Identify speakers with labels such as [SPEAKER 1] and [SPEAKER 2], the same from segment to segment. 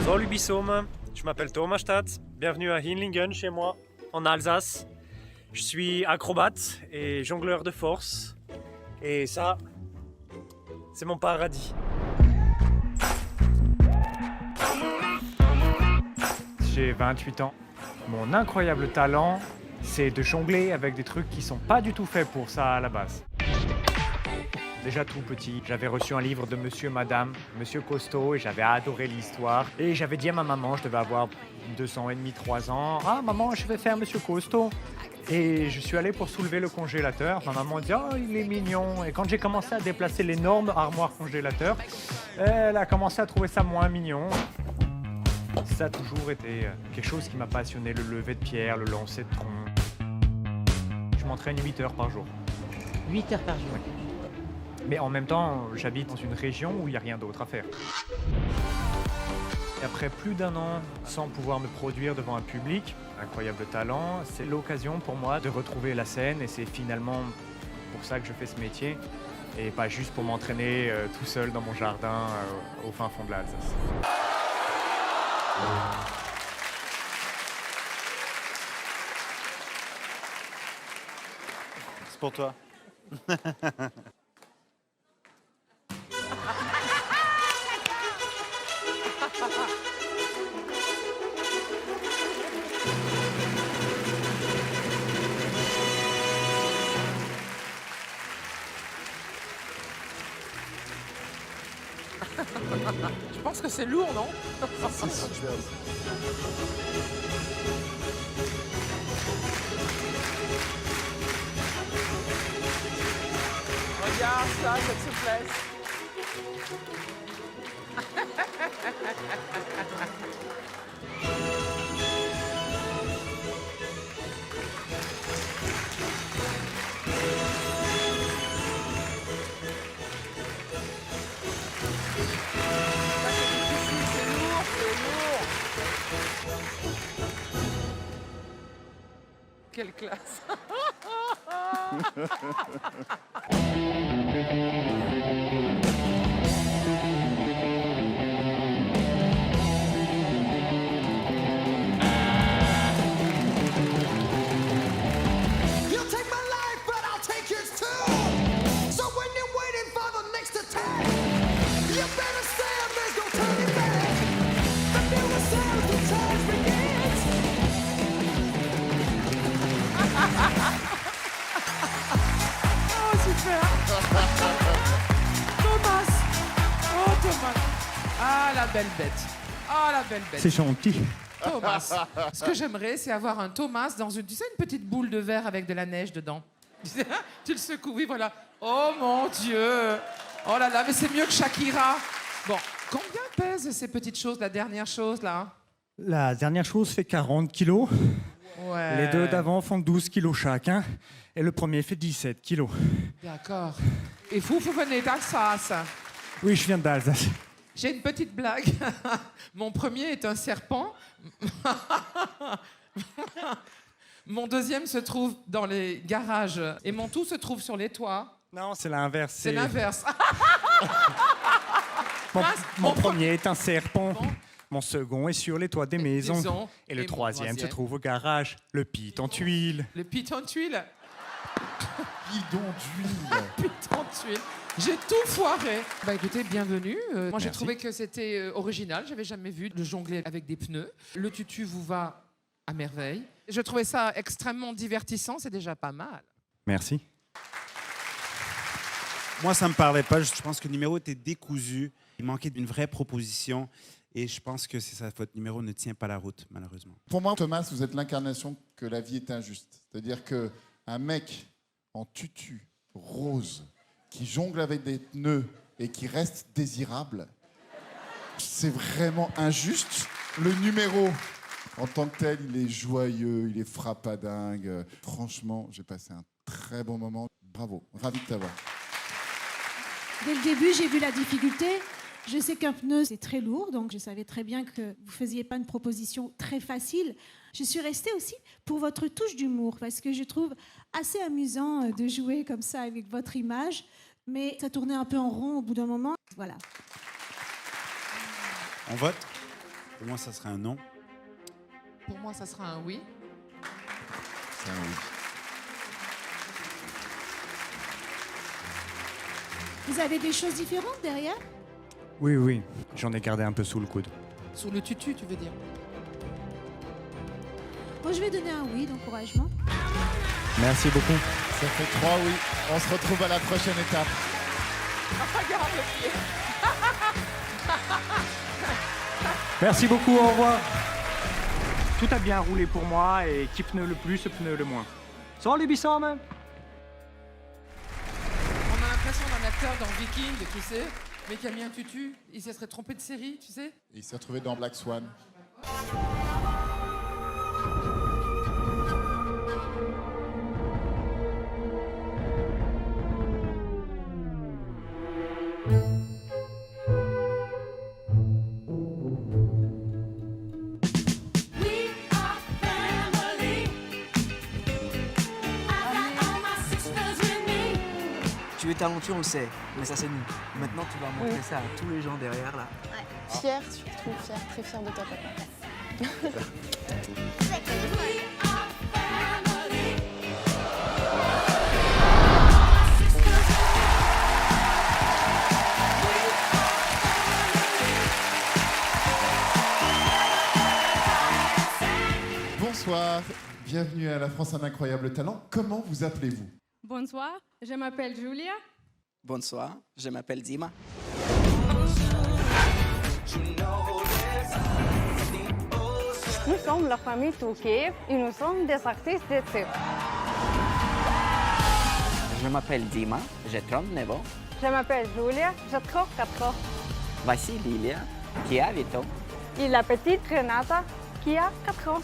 [SPEAKER 1] Salut Bissaume, je m'appelle Thomas Stadt, bienvenue à Hinlingen chez moi, en Alsace. Je suis acrobate et jongleur de force. Et ça, c'est mon paradis. J'ai 28 ans. Mon incroyable talent, c'est de jongler avec des trucs qui sont pas du tout faits pour ça à la base. Déjà tout petit, j'avais reçu un livre de Monsieur Madame, Monsieur Costaud, et j'avais adoré l'histoire. Et j'avais dit à ma maman, je devais avoir 2 ans et demi, 3 ans, « Ah maman, je vais faire Monsieur Costaud ». Et je suis allé pour soulever le congélateur. Ma maman dit « Oh, il est mignon ». Et quand j'ai commencé à déplacer l'énorme armoire congélateur, elle a commencé à trouver ça moins mignon. Ça a toujours été quelque chose qui m'a passionné, le lever de pierre, le lancer de tronc. Je m'entraîne 8 heures par jour.
[SPEAKER 2] 8 heures par jour.
[SPEAKER 1] Oui. Mais en même temps, j'habite dans une région où il n'y a rien d'autre à faire. Et après plus d'1 an sans pouvoir me produire devant un public, incroyable talent, c'est l'occasion pour moi de retrouver la scène et c'est finalement pour ça que je fais ce métier et pas juste pour m'entraîner tout seul dans mon jardin au fin fond de l'Alsace.
[SPEAKER 3] C'est pour toi.
[SPEAKER 2] Je pense que c'est lourd, non?
[SPEAKER 3] C'est super.
[SPEAKER 2] Regarde ça, cette souplesse. Quelle classe!
[SPEAKER 4] You'll take my life, but I'll take yours too. So when you're waiting for the next attack, you better stand, there's no turning back. The new sound, the charge begins.
[SPEAKER 2] Oh, super! Thomas! Oh, Thomas! Ah, la belle bête! Ah, la belle bête!
[SPEAKER 1] C'est gentil.
[SPEAKER 2] Thomas. Ce que j'aimerais, c'est avoir un Thomas dans une, tu sais, une petite boule de verre avec de la neige dedans. Tu le secoues, oui, voilà. Oh mon Dieu! Oh là là, mais c'est mieux que Shakira. Bon, combien pèsent ces petites choses, la dernière chose, là?
[SPEAKER 5] La dernière chose fait 40 kilos.
[SPEAKER 2] Ouais.
[SPEAKER 5] Les deux d'avant font 12 kilos chacun. Et le premier fait 17 kilos.
[SPEAKER 2] D'accord. Et vous venez d'Alsace.
[SPEAKER 5] Oui, je viens d'Alsace.
[SPEAKER 2] J'ai une petite blague. Mon premier est un serpent. Mon deuxième se trouve dans les garages. Et mon tout se trouve sur les toits.
[SPEAKER 5] Non, c'est l'inverse.
[SPEAKER 2] C'est l'inverse.
[SPEAKER 5] Mon premier est un serpent.
[SPEAKER 2] Bon.
[SPEAKER 5] Mon second est sur les toits des maisons. Et le
[SPEAKER 2] mon
[SPEAKER 5] troisième se trouve au garage. Le pit en tuiles.
[SPEAKER 2] Le pit en tuile.
[SPEAKER 3] Bidon d'huile.
[SPEAKER 2] Pit en tuile. J'ai tout foiré. Bah écoutez, bienvenue. Moi j'ai
[SPEAKER 5] Merci.
[SPEAKER 2] trouvé que c'était original. J'avais jamais vu de jongler avec des pneus. Le tutu vous va à merveille. Je trouvais ça extrêmement divertissant. C'est déjà pas mal.
[SPEAKER 5] Merci.
[SPEAKER 3] Moi, ça me parlait pas. Je pense que le numéro était décousu. Il manquait d'une vraie proposition. Et je pense que c'est ça, votre numéro ne tient pas la route, malheureusement.
[SPEAKER 6] Pour moi, Thomas, vous êtes l'incarnation que la vie est injuste. C'est-à-dire qu'un mec en tutu rose qui jongle avec des pneus et qui reste désirable, c'est vraiment injuste. Le numéro, en tant que tel, il est joyeux, il est frappadingue. Franchement, j'ai passé un très bon moment. Bravo, ravi de t'avoir.
[SPEAKER 7] Dès le début, j'ai vu la difficulté. Je sais qu'un pneu, c'est très lourd, donc je savais très bien que vous ne faisiez pas une proposition très facile. Je suis restée aussi pour votre touche d'humour, parce que je trouve assez amusant de jouer comme ça avec votre image, mais ça tournait un peu en rond au bout d'un moment. Voilà.
[SPEAKER 3] On vote? Pour moi, ça serait un non.
[SPEAKER 2] Pour moi, ça sera un oui.
[SPEAKER 6] C'est un oui.
[SPEAKER 7] Vous avez des choses différentes derrière?
[SPEAKER 5] Oui, oui, j'en ai gardé un peu sous le coude.
[SPEAKER 2] Sur le tutu, tu veux dire?
[SPEAKER 7] Bon, je vais donner un oui d'encouragement.
[SPEAKER 5] Merci beaucoup.
[SPEAKER 6] Ça fait 3 oui. On se retrouve à la prochaine étape.
[SPEAKER 2] Regarde le pied.
[SPEAKER 1] Merci beaucoup, au revoir. Tout a bien roulé pour moi et qui pneu le plus, pneu le moins. Salut Bissam.
[SPEAKER 2] On a l'impression d'un acteur dans Viking, tu sais, mais qui a mis un tutu. Il se serait trompé de série, tu sais.
[SPEAKER 6] Il s'est retrouvé dans Black Swan.
[SPEAKER 8] Tu es talentueux, on le sait, mais ça c'est nous. Maintenant, tu vas montrer ça à tous les gens derrière là.
[SPEAKER 9] Fière, surtout fière, très fière de toi, papa.
[SPEAKER 6] Bonsoir, bienvenue à la France un incroyable talent. Comment vous appelez-vous?
[SPEAKER 9] Bonsoir, je m'appelle Julia.
[SPEAKER 8] Bonsoir, je m'appelle Dima.
[SPEAKER 9] Nous sommes la famille Touquet et nous sommes des artistes de cirque.
[SPEAKER 10] Je m'appelle Dima, j'ai 39 ans.
[SPEAKER 9] Je m'appelle Julia, j'ai 34 ans.
[SPEAKER 10] Voici Lilia, qui a 8 ans.
[SPEAKER 9] Et la petite Renata, qui a 4 ans.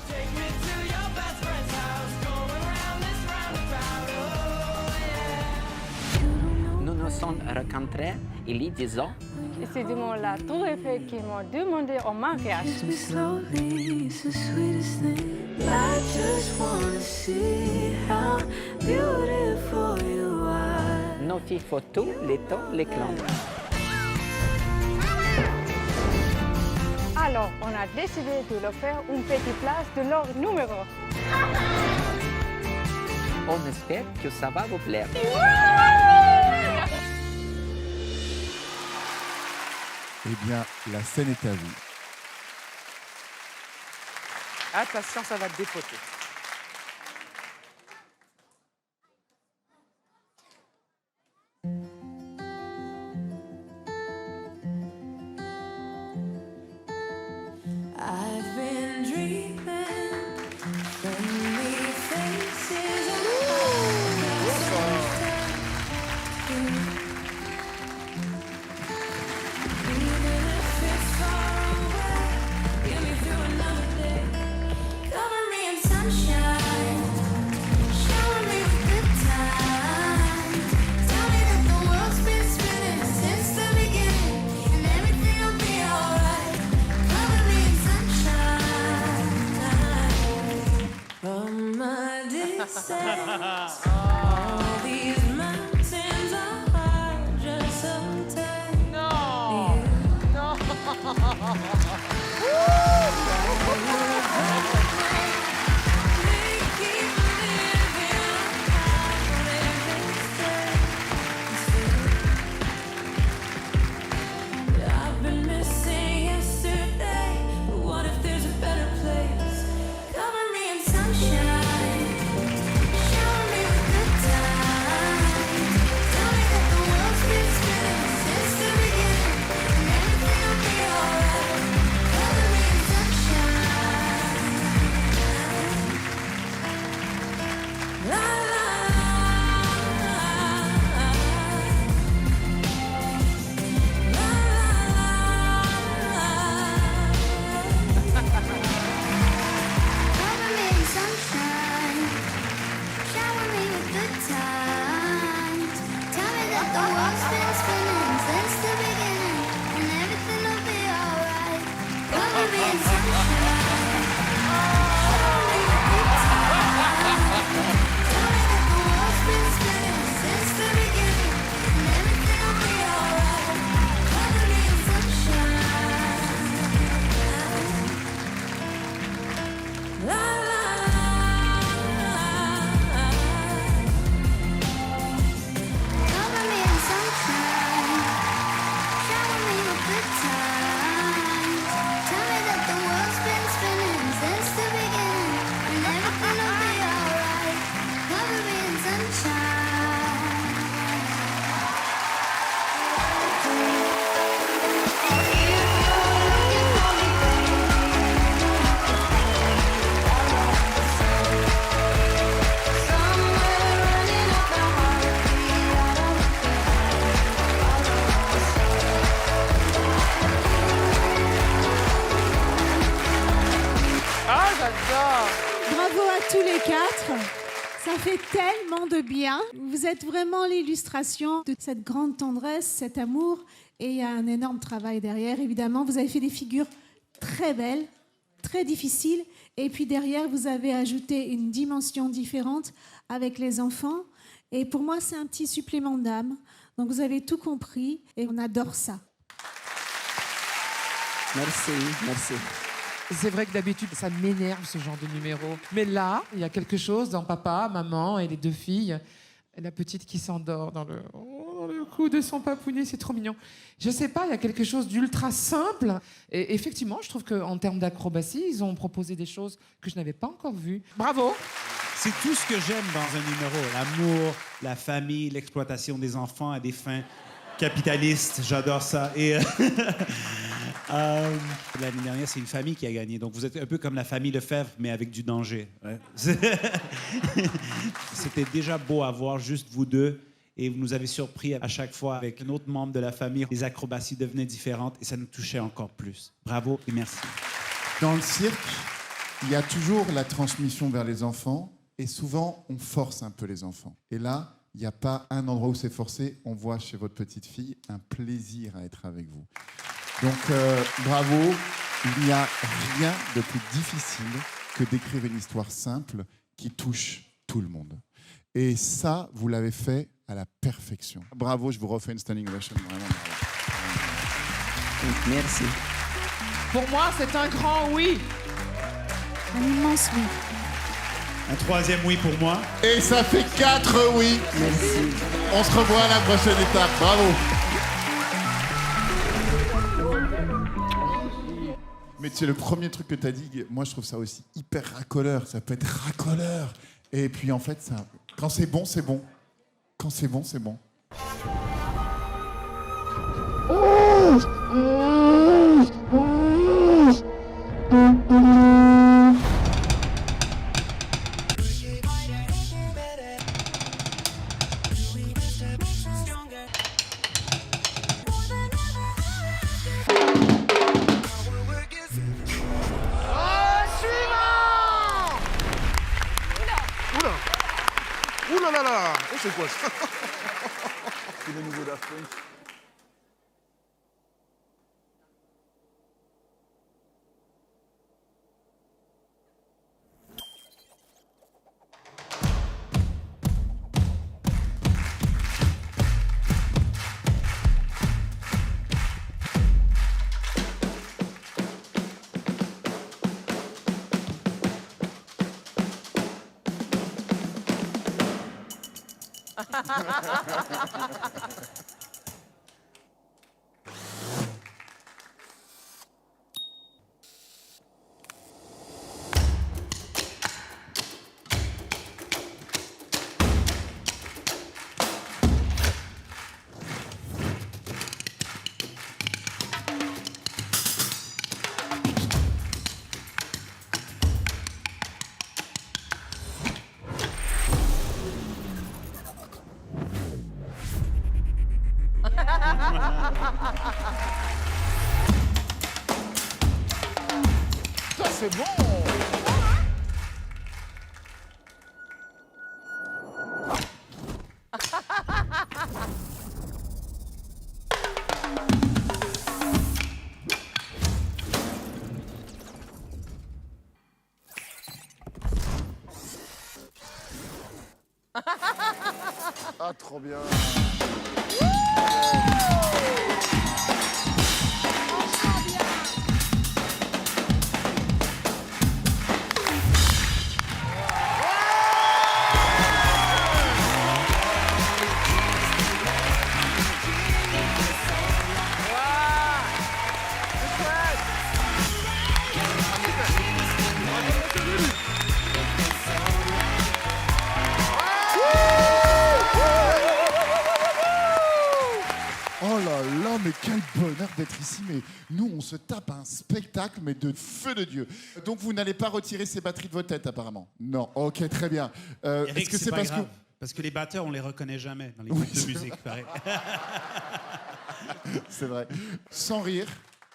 [SPEAKER 10] Nous nous sommes rencontrés il y a 10 ans.
[SPEAKER 9] Et c'est du monde la Tour Eiffel qui m'a demandé en mariage.
[SPEAKER 10] Nos filles photos, les temps, les clans.
[SPEAKER 9] Alors, on a décidé de leur faire une petite place de leur numéro.
[SPEAKER 10] On espère que ça va vous plaire.
[SPEAKER 6] Eh bien, la scène est à vous.
[SPEAKER 2] Attention, ça va te dépoter.
[SPEAKER 4] Sunshine.
[SPEAKER 7] tous les quatre. Ça fait tellement de bien. Vous êtes vraiment l'illustration de cette grande tendresse, cet amour. Et il y a un énorme travail derrière, évidemment. Vous avez fait des figures très belles, très difficiles. Et puis derrière, vous avez ajouté une dimension différente avec les enfants. Et pour moi, c'est un petit supplément d'âme. Donc vous avez tout compris et on adore ça.
[SPEAKER 8] Merci, merci.
[SPEAKER 2] C'est vrai que d'habitude, ça m'énerve ce genre de numéro. Mais là, il y a quelque chose dans papa, maman et les deux filles. La petite qui s'endort dans le cou de son papounet, c'est trop mignon. Je sais pas, il y a quelque chose d'ultra simple. Et effectivement, je trouve qu'en termes d'acrobatie, ils ont proposé des choses que je n'avais pas encore vues. Bravo!
[SPEAKER 3] C'est tout ce que j'aime dans un numéro. L'amour, la famille, l'exploitation des enfants à des fins capitalistes. J'adore ça. Et l'année dernière, c'est une famille qui a gagné. Donc, vous êtes un peu comme la famille Lefebvre, mais avec du danger. Ouais. C'était déjà beau à voir, juste vous deux. Et vous nous avez surpris à chaque fois avec un autre membre de la famille. Les acrobaties devenaient différentes et ça nous touchait encore plus. Bravo et merci.
[SPEAKER 6] Dans le cirque, il y a toujours la transmission vers les enfants et souvent, on force un peu les enfants. Et là, il n'y a pas un endroit où c'est forcé. On voit chez votre petite fille un plaisir à être avec vous. Donc, bravo. Il n'y a rien de plus difficile que d'écrire une histoire simple qui touche tout le monde. Et ça, vous l'avez fait à la perfection. Bravo, je vous refais une standing ovation. Vraiment bravo.
[SPEAKER 8] Merci.
[SPEAKER 2] Pour moi, c'est un grand oui.
[SPEAKER 7] Un immense oui.
[SPEAKER 3] Un troisième oui pour moi.
[SPEAKER 6] Et ça fait 4 oui.
[SPEAKER 8] Merci.
[SPEAKER 6] On se revoit à la prochaine étape. Bravo. Mais tu sais, le premier truc que tu as dit, moi je trouve ça aussi hyper racoleur. Ça peut être racoleur. Et puis en fait, ça, quand c'est bon, c'est bon. Quand c'est bon, c'est bon.
[SPEAKER 11] Ouh là là là! Oh, c'est quoi ça? C'est le nouveau Daft Punk. Ça, c'est bon! Ah, trop bien! Oh là là, mais quel bonheur d'être ici. Mais nous, on se tape un spectacle, mais de feu de Dieu. Donc, vous n'allez pas retirer ces batteries de vos têtes, apparemment? Non. Ok, très bien.
[SPEAKER 3] Eric,
[SPEAKER 6] Est-ce que c'est
[SPEAKER 3] pas
[SPEAKER 6] parce
[SPEAKER 3] grave,
[SPEAKER 6] que...
[SPEAKER 3] parce que les batteurs, on les reconnaît jamais dans les
[SPEAKER 6] Oui,
[SPEAKER 3] groupes de
[SPEAKER 6] c'est
[SPEAKER 3] musique, pareil.
[SPEAKER 6] C'est vrai. Sans rire,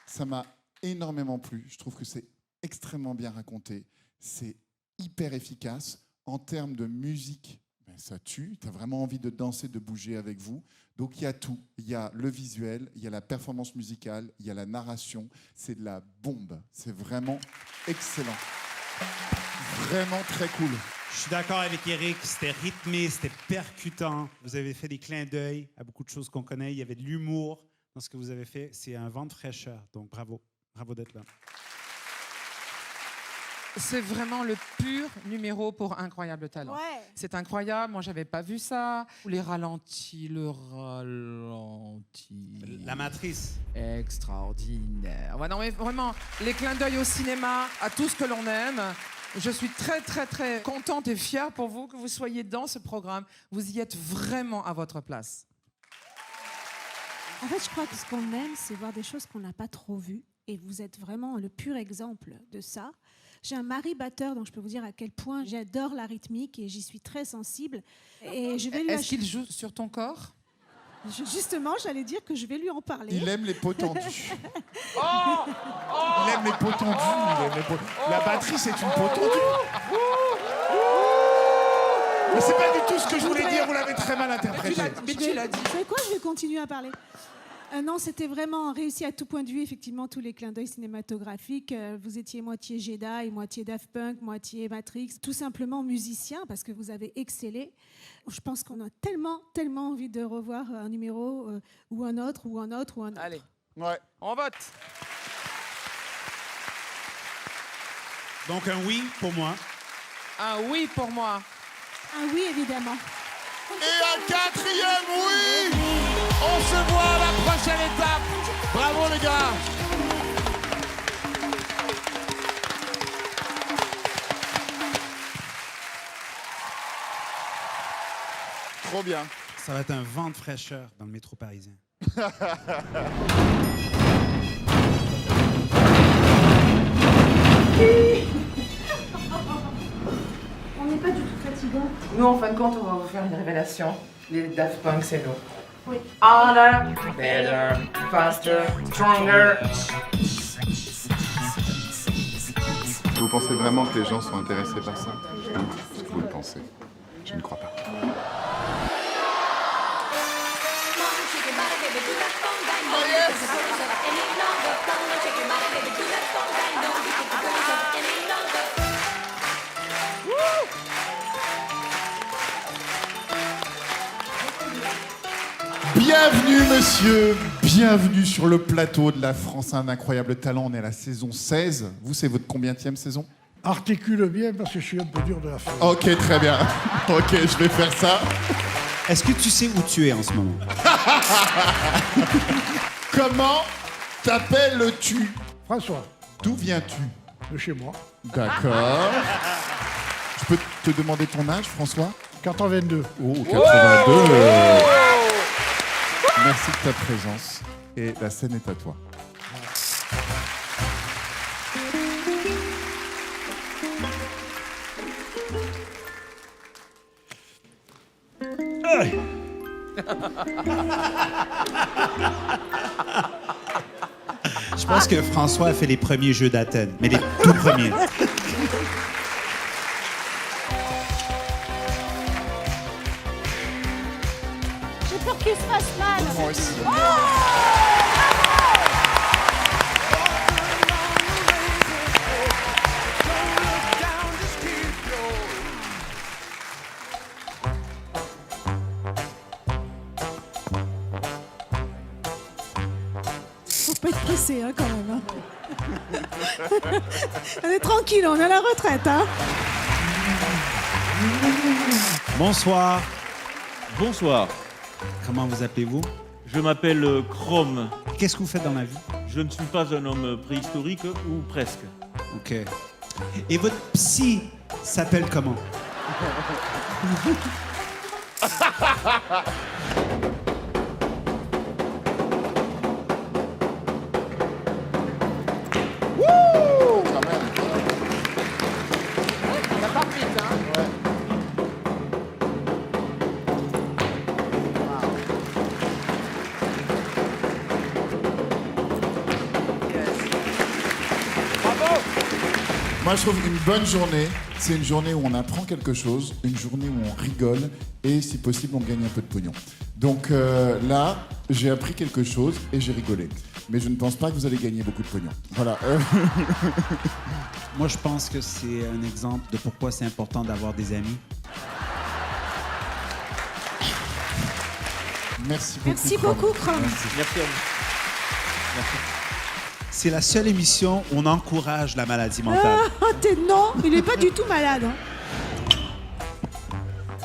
[SPEAKER 6] ça m'a énormément plu. Je trouve que c'est extrêmement bien raconté. C'est
[SPEAKER 11] hyper efficace. En termes de musique, ben, ça tue. Tu as vraiment envie de danser, de bouger avec vous. Donc il y a tout. Il y a le visuel, il y a la performance musicale, il y a la narration. C'est de la bombe. C'est vraiment excellent. Vraiment très cool.
[SPEAKER 3] Je suis d'accord avec Eric, c'était rythmé, c'était percutant. Vous avez fait des clins d'œil à beaucoup de choses qu'on connaît. Il y avait de l'humour dans ce que vous avez fait. C'est un vent de fraîcheur. Donc bravo. Bravo d'être là.
[SPEAKER 2] C'est vraiment le pur numéro pour Incroyable Talent.
[SPEAKER 7] Ouais.
[SPEAKER 2] C'est incroyable, moi j'avais pas vu ça. Les ralentis, le ralenti.
[SPEAKER 3] La matrice.
[SPEAKER 2] Extraordinaire. Ouais, non mais vraiment, les clins d'œil au cinéma, à tout ce que l'on aime. Je suis très très très contente et fière pour vous que vous soyez dans ce programme. Vous y êtes vraiment à votre place.
[SPEAKER 7] En fait, je crois que ce qu'on aime, c'est voir des choses qu'on n'a pas trop vues. Et vous êtes vraiment le pur exemple de ça. J'ai un mari batteur, donc je peux vous dire à quel point j'adore la rythmique et j'y suis très sensible. Et je vais lui
[SPEAKER 2] Est-ce qu'il joue sur ton corps?
[SPEAKER 7] Justement, j'allais dire que je vais lui en parler.
[SPEAKER 11] Il aime les peaux tendues. Il aime les peaux tendues. La batterie, c'est une peau tendue. Mais c'est pas du tout ce que je voulais dire, vous l'avez très mal interprété.
[SPEAKER 2] Mais tu l'as dit.
[SPEAKER 7] Vous savez quoi? Je vais continuer à parler. Non, c'était vraiment réussi à tout point de vue, effectivement, tous les clins d'œil cinématographiques. Vous étiez moitié Jedi, moitié Daft Punk, moitié Matrix, tout simplement musicien, parce que vous avez excellé. Je pense qu'on a tellement envie de revoir un numéro ou un autre.
[SPEAKER 2] Allez,
[SPEAKER 11] Ouais.
[SPEAKER 2] on vote.
[SPEAKER 3] Donc un oui pour moi.
[SPEAKER 2] Un oui pour moi.
[SPEAKER 7] Ah oui, évidemment.
[SPEAKER 11] Et un quatrième oui. On se voit à la prochaine étape. Bravo les gars. Trop bien.
[SPEAKER 3] Ça va être un vent de fraîcheur dans le métro parisien.
[SPEAKER 7] On n'est pas du tout fatigant.
[SPEAKER 2] Nous, en fin de compte, on va vous faire une révélation. Les Daft Punk, c'est nous.
[SPEAKER 7] Oui.
[SPEAKER 2] Harder, better, faster, stronger.
[SPEAKER 6] Vous pensez vraiment que les gens sont intéressés par ça? Est-ce que vous le pensez? Je ne crois pas. Bienvenue, monsieur. Bienvenue sur le plateau de la France a un incroyable talent. On est à la saison 16. Vous, c'est votre combienième saison?
[SPEAKER 12] Articule bien parce que je suis un peu dur de la feuille.
[SPEAKER 6] Ok, très bien. Ok, je vais faire ça.
[SPEAKER 3] Est-ce que tu sais où tu es en ce moment?
[SPEAKER 6] Comment t'appelles-tu?
[SPEAKER 12] François,
[SPEAKER 6] D'où viens-tu?
[SPEAKER 12] de chez moi,
[SPEAKER 6] D'accord. Je peux te demander ton âge, François?
[SPEAKER 12] 82.
[SPEAKER 6] Oh, 82. Merci de ta présence. Et la scène est à toi.
[SPEAKER 3] Je pense que François a fait les premiers Jeux d'Athènes, mais les tout premiers.
[SPEAKER 7] J'ai peur qu'il se fasse mal.
[SPEAKER 6] Moi aussi.
[SPEAKER 7] Faut pas être pressé, hein, quand même. Hein. On est tranquille, on est à la retraite. Hein.
[SPEAKER 3] Bonsoir.
[SPEAKER 13] Bonsoir,
[SPEAKER 3] Comment vous appelez-vous?
[SPEAKER 13] je m'appelle Chrome.
[SPEAKER 3] Qu'est-ce que vous faites dans la vie?
[SPEAKER 13] Je ne suis pas un homme préhistorique, ou presque.
[SPEAKER 3] Ok. Et votre psy s'appelle comment?
[SPEAKER 11] Quand même.
[SPEAKER 2] Ça part vite, hein.
[SPEAKER 11] Moi, je trouve une bonne journée, C'est une journée où on apprend quelque chose, une journée où on rigole et, si possible, on gagne un peu de pognon. Donc là, j'ai appris quelque chose et j'ai rigolé. Mais je ne pense pas que vous allez gagner beaucoup de pognon. Voilà.
[SPEAKER 3] Moi, je pense que c'est un exemple de pourquoi c'est important d'avoir des amis.
[SPEAKER 11] Merci beaucoup.
[SPEAKER 7] Merci beaucoup, Chrome.
[SPEAKER 10] Merci à vous. Merci.
[SPEAKER 3] C'est la seule émission où on encourage la maladie mentale.
[SPEAKER 7] Ah, non, il n'est pas du tout malade. Hein.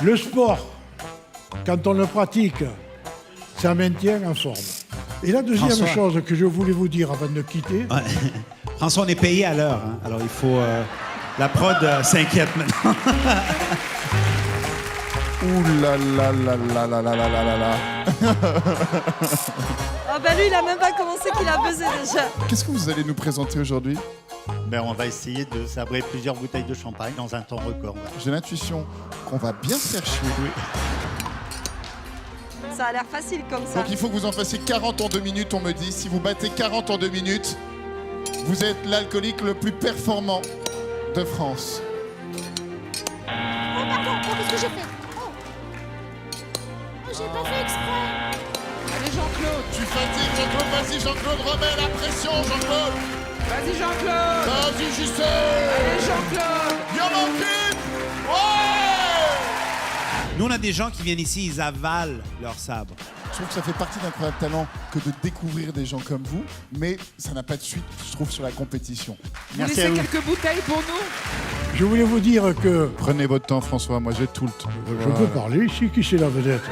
[SPEAKER 12] Le sport, quand on le pratique, ça maintient en forme. Et la deuxième
[SPEAKER 3] François.
[SPEAKER 12] chose que je voulais vous dire avant de quitter,
[SPEAKER 3] Ouais. François, on est payé à l'heure, hein. Alors il faut... la prod s'inquiète maintenant.
[SPEAKER 11] Ouh là là là là là là là là là là.
[SPEAKER 14] Ah bah lui, il a même pas commencé qu'il a buzzé déjà.
[SPEAKER 11] Qu'est-ce que vous allez nous présenter aujourd'hui?
[SPEAKER 15] On va essayer de sabrer plusieurs bouteilles de champagne dans un temps record.
[SPEAKER 11] J'ai l'intuition qu'on va bien se faire chier.
[SPEAKER 14] Ça a l'air facile comme ça.
[SPEAKER 11] Donc il faut que vous en fassiez 40 en 2 minutes, on me dit. Si vous battez 40 en 2 minutes, vous êtes l'alcoolique le plus performant de France.
[SPEAKER 7] Oh, pardon, qu'est-ce que j'ai fait? Oh, j'ai pas fait exprès.
[SPEAKER 2] Allez, Jean-Claude.
[SPEAKER 11] Tu fatigues, Jean-Claude. Vas-y, Jean-Claude, remets la pression, Jean-Claude.
[SPEAKER 2] Vas-y, Jean-Claude.
[SPEAKER 11] Vas-y, JC.
[SPEAKER 2] Allez, Jean-Claude.
[SPEAKER 11] Viens, mon kid. Ouais.
[SPEAKER 3] Nous, on a des gens qui viennent ici, ils avalent leur sabre.
[SPEAKER 11] Je trouve que ça fait partie d'Incroyable Talent que de découvrir des gens comme vous, mais ça n'a pas de suite, je trouve, sur la compétition.
[SPEAKER 2] Vous laissez quelques bouteilles pour nous?
[SPEAKER 12] je voulais vous dire que...
[SPEAKER 11] Prenez votre temps, François, moi j'ai tout le temps.
[SPEAKER 12] Je peux parler ici, qui c'est la vedette?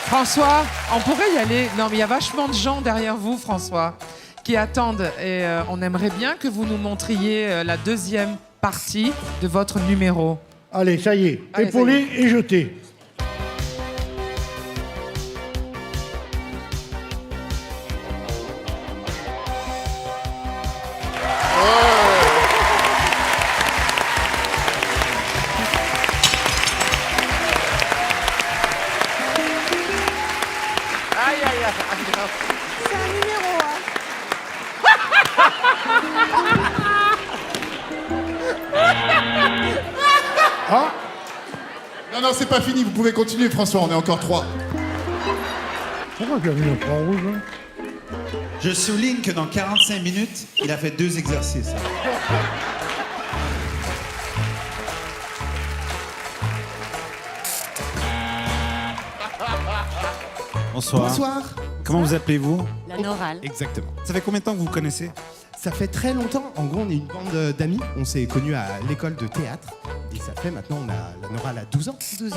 [SPEAKER 2] François, on pourrait y aller. Non, mais il y a vachement de gens derrière vous, François, qui attendent. Et on aimerait bien que vous nous montriez la deuxième partie de votre numéro.
[SPEAKER 12] Allez, ça y est,
[SPEAKER 2] Allez,
[SPEAKER 12] épaulé et jeté.
[SPEAKER 10] Aïe, aïe, aïe.
[SPEAKER 14] C'est un numéro, hein.
[SPEAKER 12] Ah,
[SPEAKER 11] Non, non, c'est pas fini, vous pouvez continuer, François, on est encore 3.
[SPEAKER 12] pourquoi tu as mis le point rouge hein?
[SPEAKER 3] Je souligne que dans 45 minutes, il a fait 2 exercices. Bonsoir.
[SPEAKER 16] Bonsoir.
[SPEAKER 3] Comment vous appelez-vous?
[SPEAKER 16] La Noral.
[SPEAKER 3] Exactement. Ça fait combien de temps que vous vous connaissez?
[SPEAKER 16] Ça fait très longtemps. En gros, on est une bande d'amis. On s'est connus à l'école de théâtre. Et ça fait maintenant, on a la Noral à 12 ans.
[SPEAKER 14] 12 ans.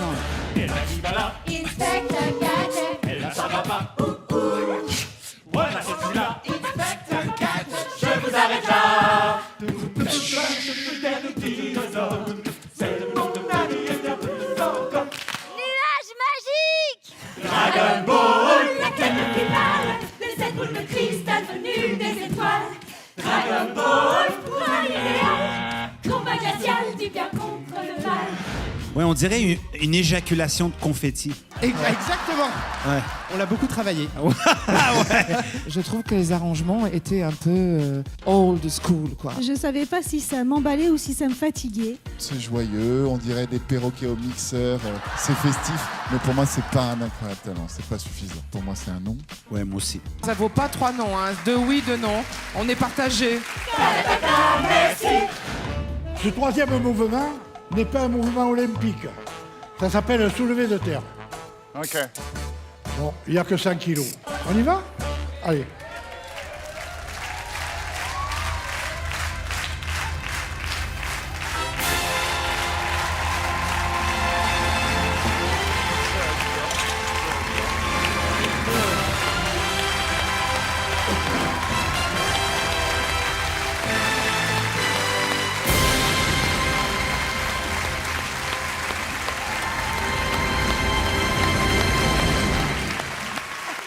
[SPEAKER 4] Et la diva là, Inspecteur Gadget. Et là ça va pas, voilà c'est plus là, Inspecteur Gadget. Je vous arrête là.
[SPEAKER 14] Nuage magique.
[SPEAKER 4] Dragon Ball, la canne qui parle, de cette boule de cristal venue des étoiles. Dragon Ball, pour un idéal, combat glacial du bien contre le mal.
[SPEAKER 3] Ouais, on dirait une éjaculation de confetti.
[SPEAKER 16] Exactement.
[SPEAKER 3] Ouais.
[SPEAKER 16] On l'a beaucoup travaillé.
[SPEAKER 2] Je trouve que les arrangements étaient un peu old school, quoi.
[SPEAKER 7] Je savais pas si ça m'emballait ou si ça me fatiguait.
[SPEAKER 11] C'est joyeux, on dirait des perroquets au mixeur, c'est festif, mais pour moi c'est pas un Incroyable Talent, c'est pas suffisant. Pour moi c'est un non.
[SPEAKER 3] Ouais, moi aussi.
[SPEAKER 2] Ça vaut pas 3 noms, hein. 2 oui, 2 non. On est partagé.
[SPEAKER 12] Ce troisième mouvement n'est pas un mouvement olympique. Ça s'appelle un soulevé de terre.
[SPEAKER 11] Ok.
[SPEAKER 12] Bon, il n'y a que 100 kilos. On y va? Allez.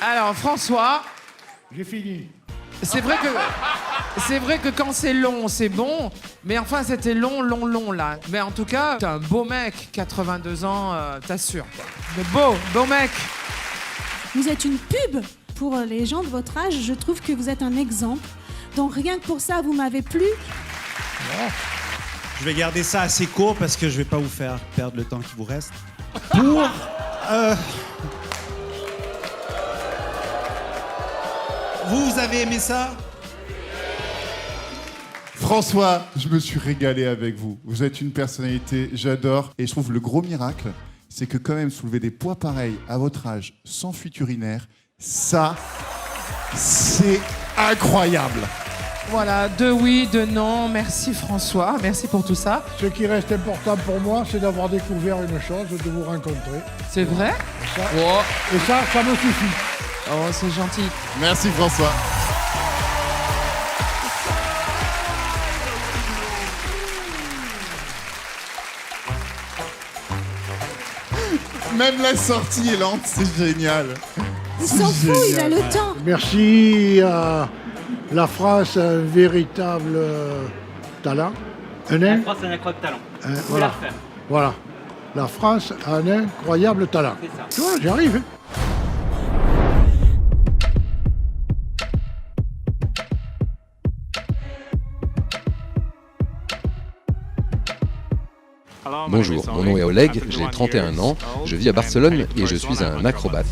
[SPEAKER 2] Alors, François,
[SPEAKER 12] J'ai fini.
[SPEAKER 2] c'est vrai que quand c'est long, c'est bon. Mais enfin, c'était long, là. Mais en tout cas, t'es un beau mec, 82 ans, t'assures. Mais beau mec.
[SPEAKER 7] Vous êtes une pub pour les gens de votre âge. Je trouve que vous êtes un exemple Donc rien que pour ça, vous m'avez plu.
[SPEAKER 3] Je vais garder ça assez court parce que je vais pas vous faire perdre le temps qui vous reste. Pour... Vous avez aimé ça?
[SPEAKER 11] François, je me suis régalé avec vous. Vous êtes une personnalité, j'adore. Et je trouve le gros miracle, c'est que quand même soulever des poids pareils à votre âge, sans fuite urinaire, ça, c'est incroyable.
[SPEAKER 2] Voilà, 2 oui, 2 non. Merci François, merci pour tout ça.
[SPEAKER 12] Ce qui reste important pour moi, c'est d'avoir découvert une chose, de vous rencontrer.
[SPEAKER 2] C'est vrai?
[SPEAKER 12] Et ça me suffit.
[SPEAKER 2] Oh, c'est gentil.
[SPEAKER 11] Merci François. Même la sortie est lente, c'est génial.
[SPEAKER 7] Il s'en fout, il a le temps.
[SPEAKER 12] Merci à la France, un véritable talent.
[SPEAKER 10] La France a un incroyable talent.
[SPEAKER 12] Voilà. Voilà. La France a un incroyable talent.
[SPEAKER 10] C'est ça.
[SPEAKER 12] Tu vois, j'y arrive. Hein.
[SPEAKER 17] Bonjour, mon nom est Oleg, j'ai 31 ans, je vis à Barcelone et je suis un acrobate.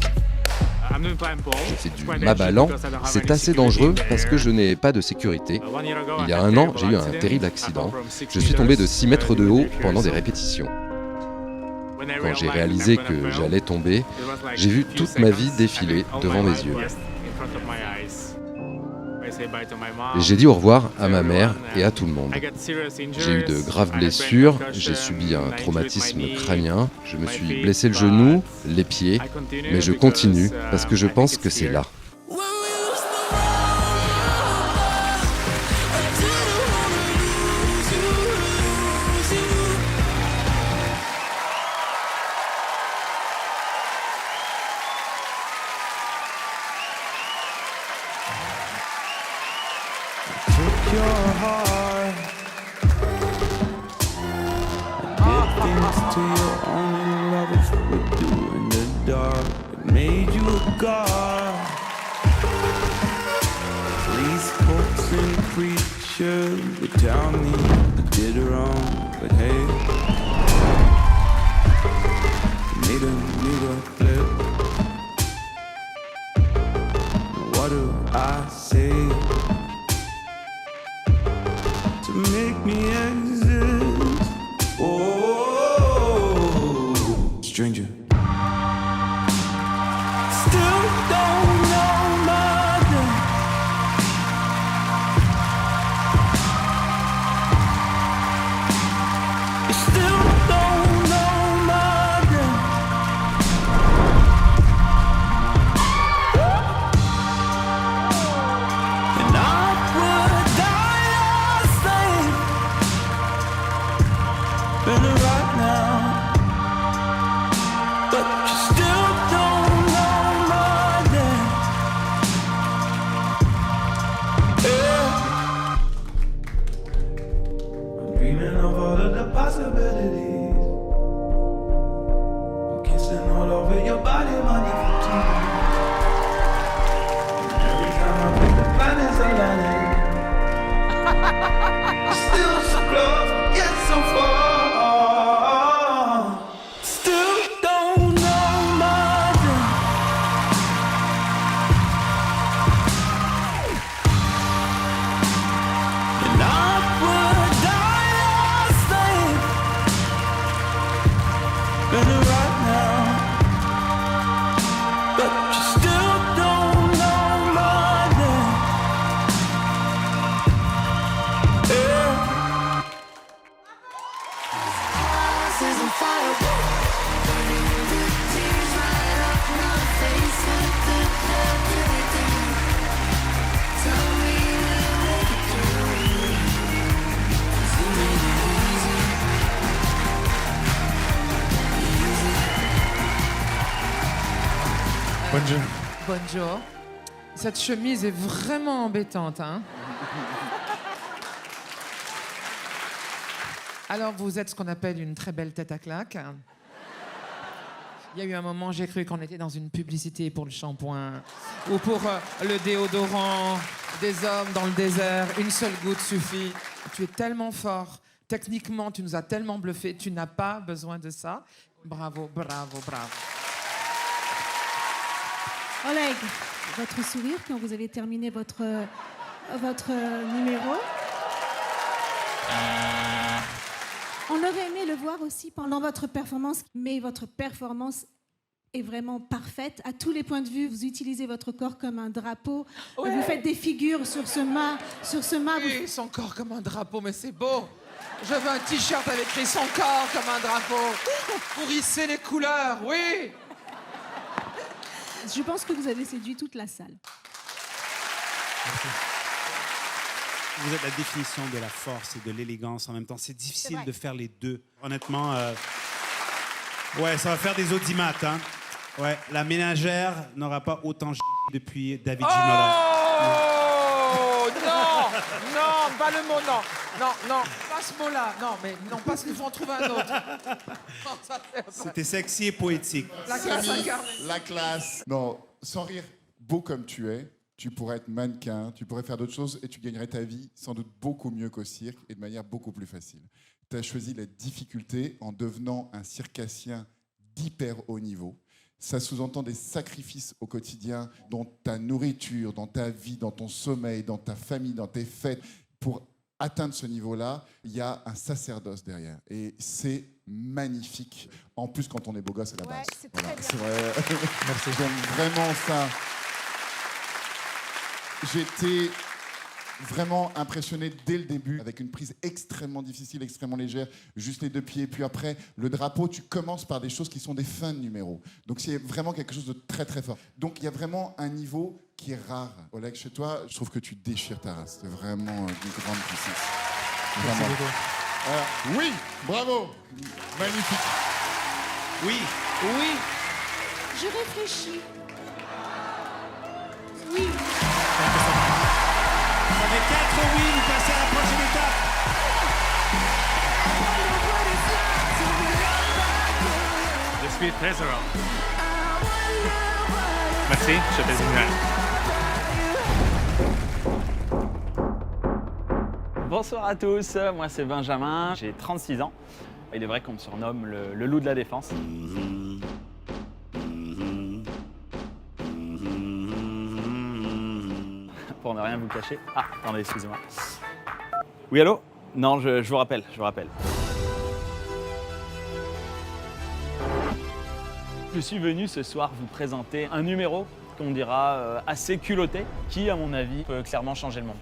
[SPEAKER 17] Je fais du mabalan, c'est assez dangereux parce que je n'ai pas de sécurité. Il y a 1 an, j'ai eu un terrible accident. Je suis tombé de 6 mètres de haut pendant des répétitions. Quand j'ai réalisé que j'allais tomber, j'ai vu toute ma vie défiler devant mes yeux. J'ai dit au revoir à ma mère et à tout le monde. J'ai eu de graves blessures, j'ai subi un traumatisme crânien, je me suis blessé le genou, les pieds, mais je continue parce que je pense que c'est là.
[SPEAKER 4] Stranger.
[SPEAKER 2] Bonjour. Bonjour. Cette chemise est vraiment embêtante, hein? Alors, vous êtes ce qu'on appelle une très belle tête à claque. Il y a eu un moment, j'ai cru qu'on était dans une publicité pour le shampoing ou pour le déodorant Des hommes dans le désert, une seule goutte suffit. Tu es tellement fort. Techniquement, tu nous as tellement bluffé. Tu n'as pas besoin de ça. Bravo, bravo, bravo.
[SPEAKER 7] Oleg, votre sourire quand vous avez terminé votre numéro. On aurait aimé le voir aussi pendant votre performance, mais votre performance est vraiment parfaite. À tous les points de vue, vous utilisez votre corps comme un drapeau.
[SPEAKER 2] Ouais.
[SPEAKER 7] Vous faites des figures sur ce mât.
[SPEAKER 2] Oui, son corps comme un drapeau, mais c'est beau. Je veux un t-shirt avec écrit son corps comme un drapeau. Pour hisser les couleurs, oui.
[SPEAKER 7] Je pense que vous avez séduit toute la salle.
[SPEAKER 3] Vous êtes la définition de la force et de l'élégance en même temps. C'est difficile
[SPEAKER 7] vrai.
[SPEAKER 3] de faire les deux. Honnêtement, ouais, ça va faire des audimates. Hein. Ouais, la ménagère n'aura pas autant depuis David Ginola.
[SPEAKER 2] Oh non, non, pas le mot, non, non, non, pas ce mot-là, non, mais non, pas ce qu'il faut en trouver un autre. Non, ça,
[SPEAKER 3] C'était sexy et poétique.
[SPEAKER 2] La classe
[SPEAKER 6] Samy,
[SPEAKER 2] incarnée.
[SPEAKER 6] la classe. Non, sans rire, beau comme tu es, tu pourrais être mannequin, tu pourrais faire d'autres choses et tu gagnerais ta vie sans doute beaucoup mieux qu'au cirque et de manière beaucoup plus facile. Tu as choisi la difficulté en devenant un circassien d'hyper haut niveau. Ça sous-entend des sacrifices au quotidien dans ta nourriture, dans ta vie, dans ton sommeil, dans ta famille, dans tes fêtes. Pour atteindre ce niveau-là, il y a un sacerdoce derrière. Et c'est magnifique. En plus, quand on est beau gosse à la base.
[SPEAKER 7] c'est très bien.
[SPEAKER 6] C'est vrai. Merci. Donc vraiment ça. J'étais vraiment impressionné dès le début, avec une prise extrêmement difficile, extrêmement légère, juste les deux pieds. Puis après, le drapeau, tu commences par des choses qui sont des fins de numéro. Donc c'est vraiment quelque chose de très très fort. Donc il y a vraiment un niveau qui est rare. Oleg, chez toi, je trouve que tu déchires ta race. C'est vraiment d'une grande puissance. Vraiment. Oui, bravo. Magnifique.
[SPEAKER 3] Oui.
[SPEAKER 2] Oui.
[SPEAKER 7] Je réfléchis. Oui.
[SPEAKER 3] Avec 4 oui, vous passez à la prochaine étape.
[SPEAKER 1] Je suis très heureux. Merci, c'était génial.
[SPEAKER 18] Bonsoir à tous, moi c'est Benjamin, j'ai 36 ans. Il est vrai qu'on me surnomme le loup de la défense. Pour ne rien vous cacher. Ah, attendez, excusez-moi. Oui, allô? Non, je vous rappelle, je vous rappelle. Je suis venu ce soir vous présenter un numéro qu'on dira assez culotté, qui, à mon avis, peut clairement changer le monde.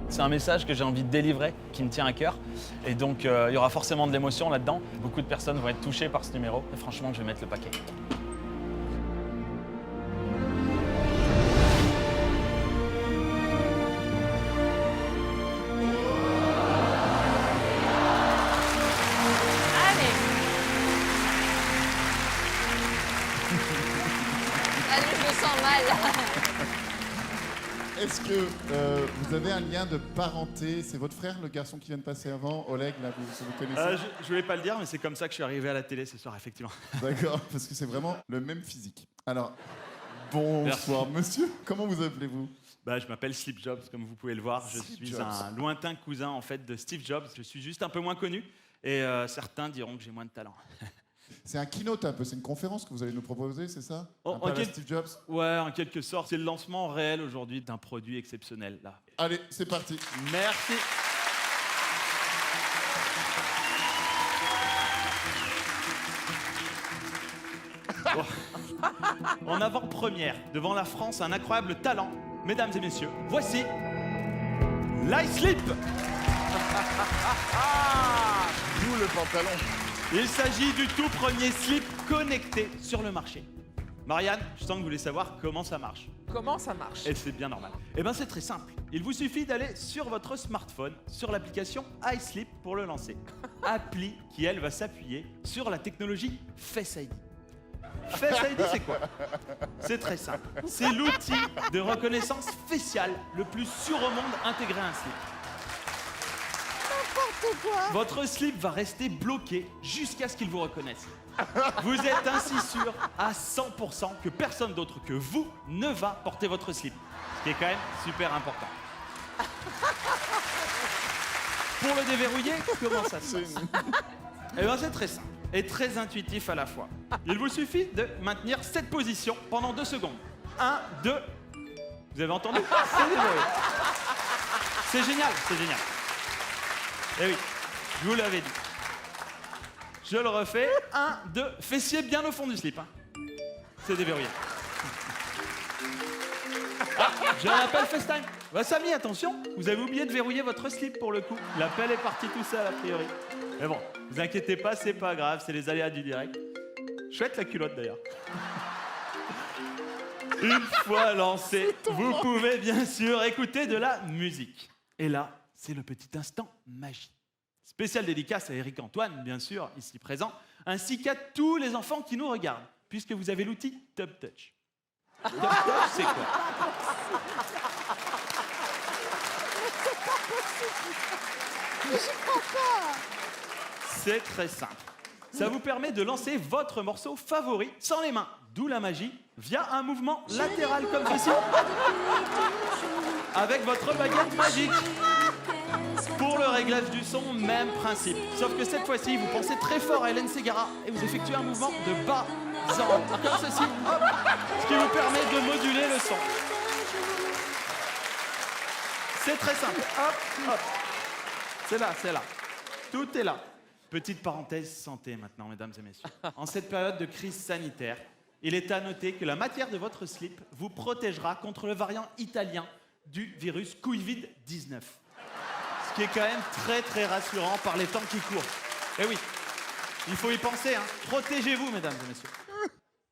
[SPEAKER 18] C'est un message que j'ai envie de délivrer, qui me tient à cœur. Et donc, il y aura forcément de l'émotion là-dedans. Beaucoup de personnes vont être touchées par ce numéro. Et franchement, je vais mettre le paquet.
[SPEAKER 14] Allez, je me sens mal.
[SPEAKER 6] Est-ce que vous avez un lien de parenté? C'est votre frère, le garçon qui vient de passer avant, Oleg, là, vous connaissez?
[SPEAKER 13] Je voulais pas le dire, mais c'est comme ça que je suis arrivé à la télé ce soir, effectivement.
[SPEAKER 6] D'accord, parce que c'est vraiment le même physique. Alors, bonsoir, monsieur. Comment vous appelez-vous?
[SPEAKER 13] Je m'appelle Steve Jobs, comme vous pouvez le voir. Je
[SPEAKER 6] Steve
[SPEAKER 13] suis
[SPEAKER 6] Jobs.
[SPEAKER 13] un lointain cousin en fait de Steve Jobs. Je suis juste un peu moins connu et certains diront que j'ai moins de talent.
[SPEAKER 6] C'est un keynote un peu, c'est une conférence que vous allez nous proposer, c'est ça? Un peu à la Steve Jobs?
[SPEAKER 13] Ouais, en quelque sorte. C'est le lancement réel aujourd'hui d'un produit exceptionnel là.
[SPEAKER 6] Allez, c'est parti.
[SPEAKER 13] Merci. En avant-première, devant la France, un incroyable talent. Mesdames et messieurs, voici l'iSlip.
[SPEAKER 6] D'où le pantalon.
[SPEAKER 13] Il s'agit du tout premier slip connecté sur le marché. Marianne, je sens que vous voulez savoir comment ça marche.
[SPEAKER 2] Comment ça marche?
[SPEAKER 13] Et c'est bien normal. Eh bien, c'est très simple. Il vous suffit d'aller sur votre smartphone, sur l'application iSlip pour le lancer. Appli qui, elle, va s'appuyer sur la technologie Face ID. Face ID, c'est quoi? C'est très simple. C'est l'outil de reconnaissance faciale le plus sûr au monde intégré à un slip.
[SPEAKER 2] N'importe
[SPEAKER 13] Votre slip va rester bloqué jusqu'à ce qu'il vous reconnaisse. Vous êtes ainsi sûr à 100% que personne d'autre que vous ne va porter votre slip. Ce qui est quand même super important. Pour le déverrouiller, comment ça se passe? Eh bien, c'est très simple et très intuitif à la fois. Il vous suffit de maintenir cette position pendant 2 secondes. 1, 2. Vous avez entendu? C'est déverrouillé. C'est génial, c'est génial. Eh oui, je vous l'avais dit. Je le refais. 1, 2. Fessier bien au fond du slip. Hein. C'est déverrouillé. Ah, j'ai un appel FaceTime. Bah, Samy, attention, vous avez oublié de verrouiller votre slip pour le coup. L'appel est parti tout seul a priori. Mais bon, vous inquiétez pas, c'est pas grave, c'est les aléas du direct. Chouette la culotte d'ailleurs. Une fois lancé, vous pouvez bien sûr écouter de la musique. Et là, c'est le petit instant magie. Spéciale dédicace à Eric Antoine, bien sûr, ici présent, ainsi qu'à tous les enfants qui nous regardent, puisque vous avez l'outil Top Touch. Top Touch, c'est quoi? C'est très simple. Ça vous permet de lancer votre morceau favori sans les mains, d'où la magie, via un mouvement latéral comme ceci, avec votre baguette magique. Pour le réglage du son, même principe. Sauf que cette fois-ci, vous pensez très fort à Hélène Ségara et vous effectuez un mouvement de bas en haut, comme ceci, hop, ce qui vous permet de moduler le son. C'est très simple. Hop, hop. C'est là, c'est là. Tout est là. Petite parenthèse santé maintenant, mesdames et messieurs. En cette période de crise sanitaire, il est à noter que la matière de votre slip vous protégera contre le variant italien du virus Covid-19. Ce qui est quand même très très rassurant par les temps qui courent. Eh oui, il faut y penser, hein. Protégez-vous, mesdames et messieurs.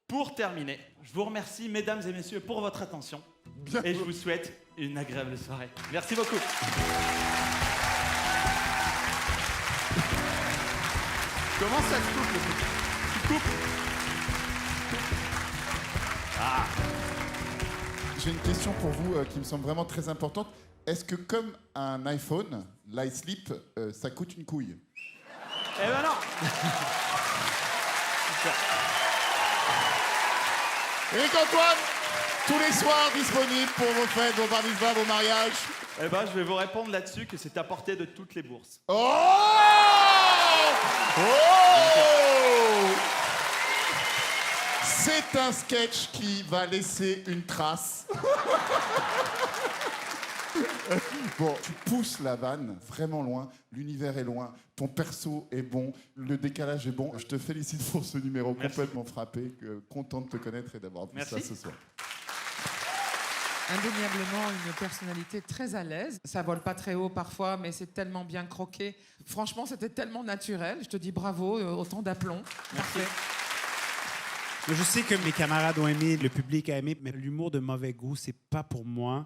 [SPEAKER 13] Pour terminer, je vous remercie, mesdames et messieurs, pour votre attention. Et je vous souhaite une agréable soirée. Merci beaucoup. Comment ça se coupe, le truc? Tu coupes? Ah.
[SPEAKER 6] J'ai une question pour vous qui me semble vraiment très importante. Est-ce que comme un iPhone, l'iSlip, ça coûte une couille?
[SPEAKER 13] Eh ben non.
[SPEAKER 6] Eric Antoine, tous les soirs disponible pour vos fêtes, vos bar mitzvahs, vos mariages.
[SPEAKER 13] Eh ben, je vais vous répondre là-dessus que c'est à portée de toutes les bourses.
[SPEAKER 6] Oh! Oh! C'est un sketch qui va laisser une trace. Bon, tu pousses la vanne vraiment loin, l'univers est loin, ton perso est bon, le décalage est bon. Je te félicite pour ce numéro. Merci. Complètement frappé, content de te connaître et d'avoir vu ça ce soir.
[SPEAKER 2] Indéniablement une personnalité très à l'aise. Ça vole pas très haut parfois, mais c'est tellement bien croqué. Franchement, c'était tellement naturel. Je te dis bravo, autant d'aplomb. Parfait.
[SPEAKER 3] Je sais que mes camarades ont aimé, le public a aimé, mais l'humour de mauvais goût, c'est pas pour moi.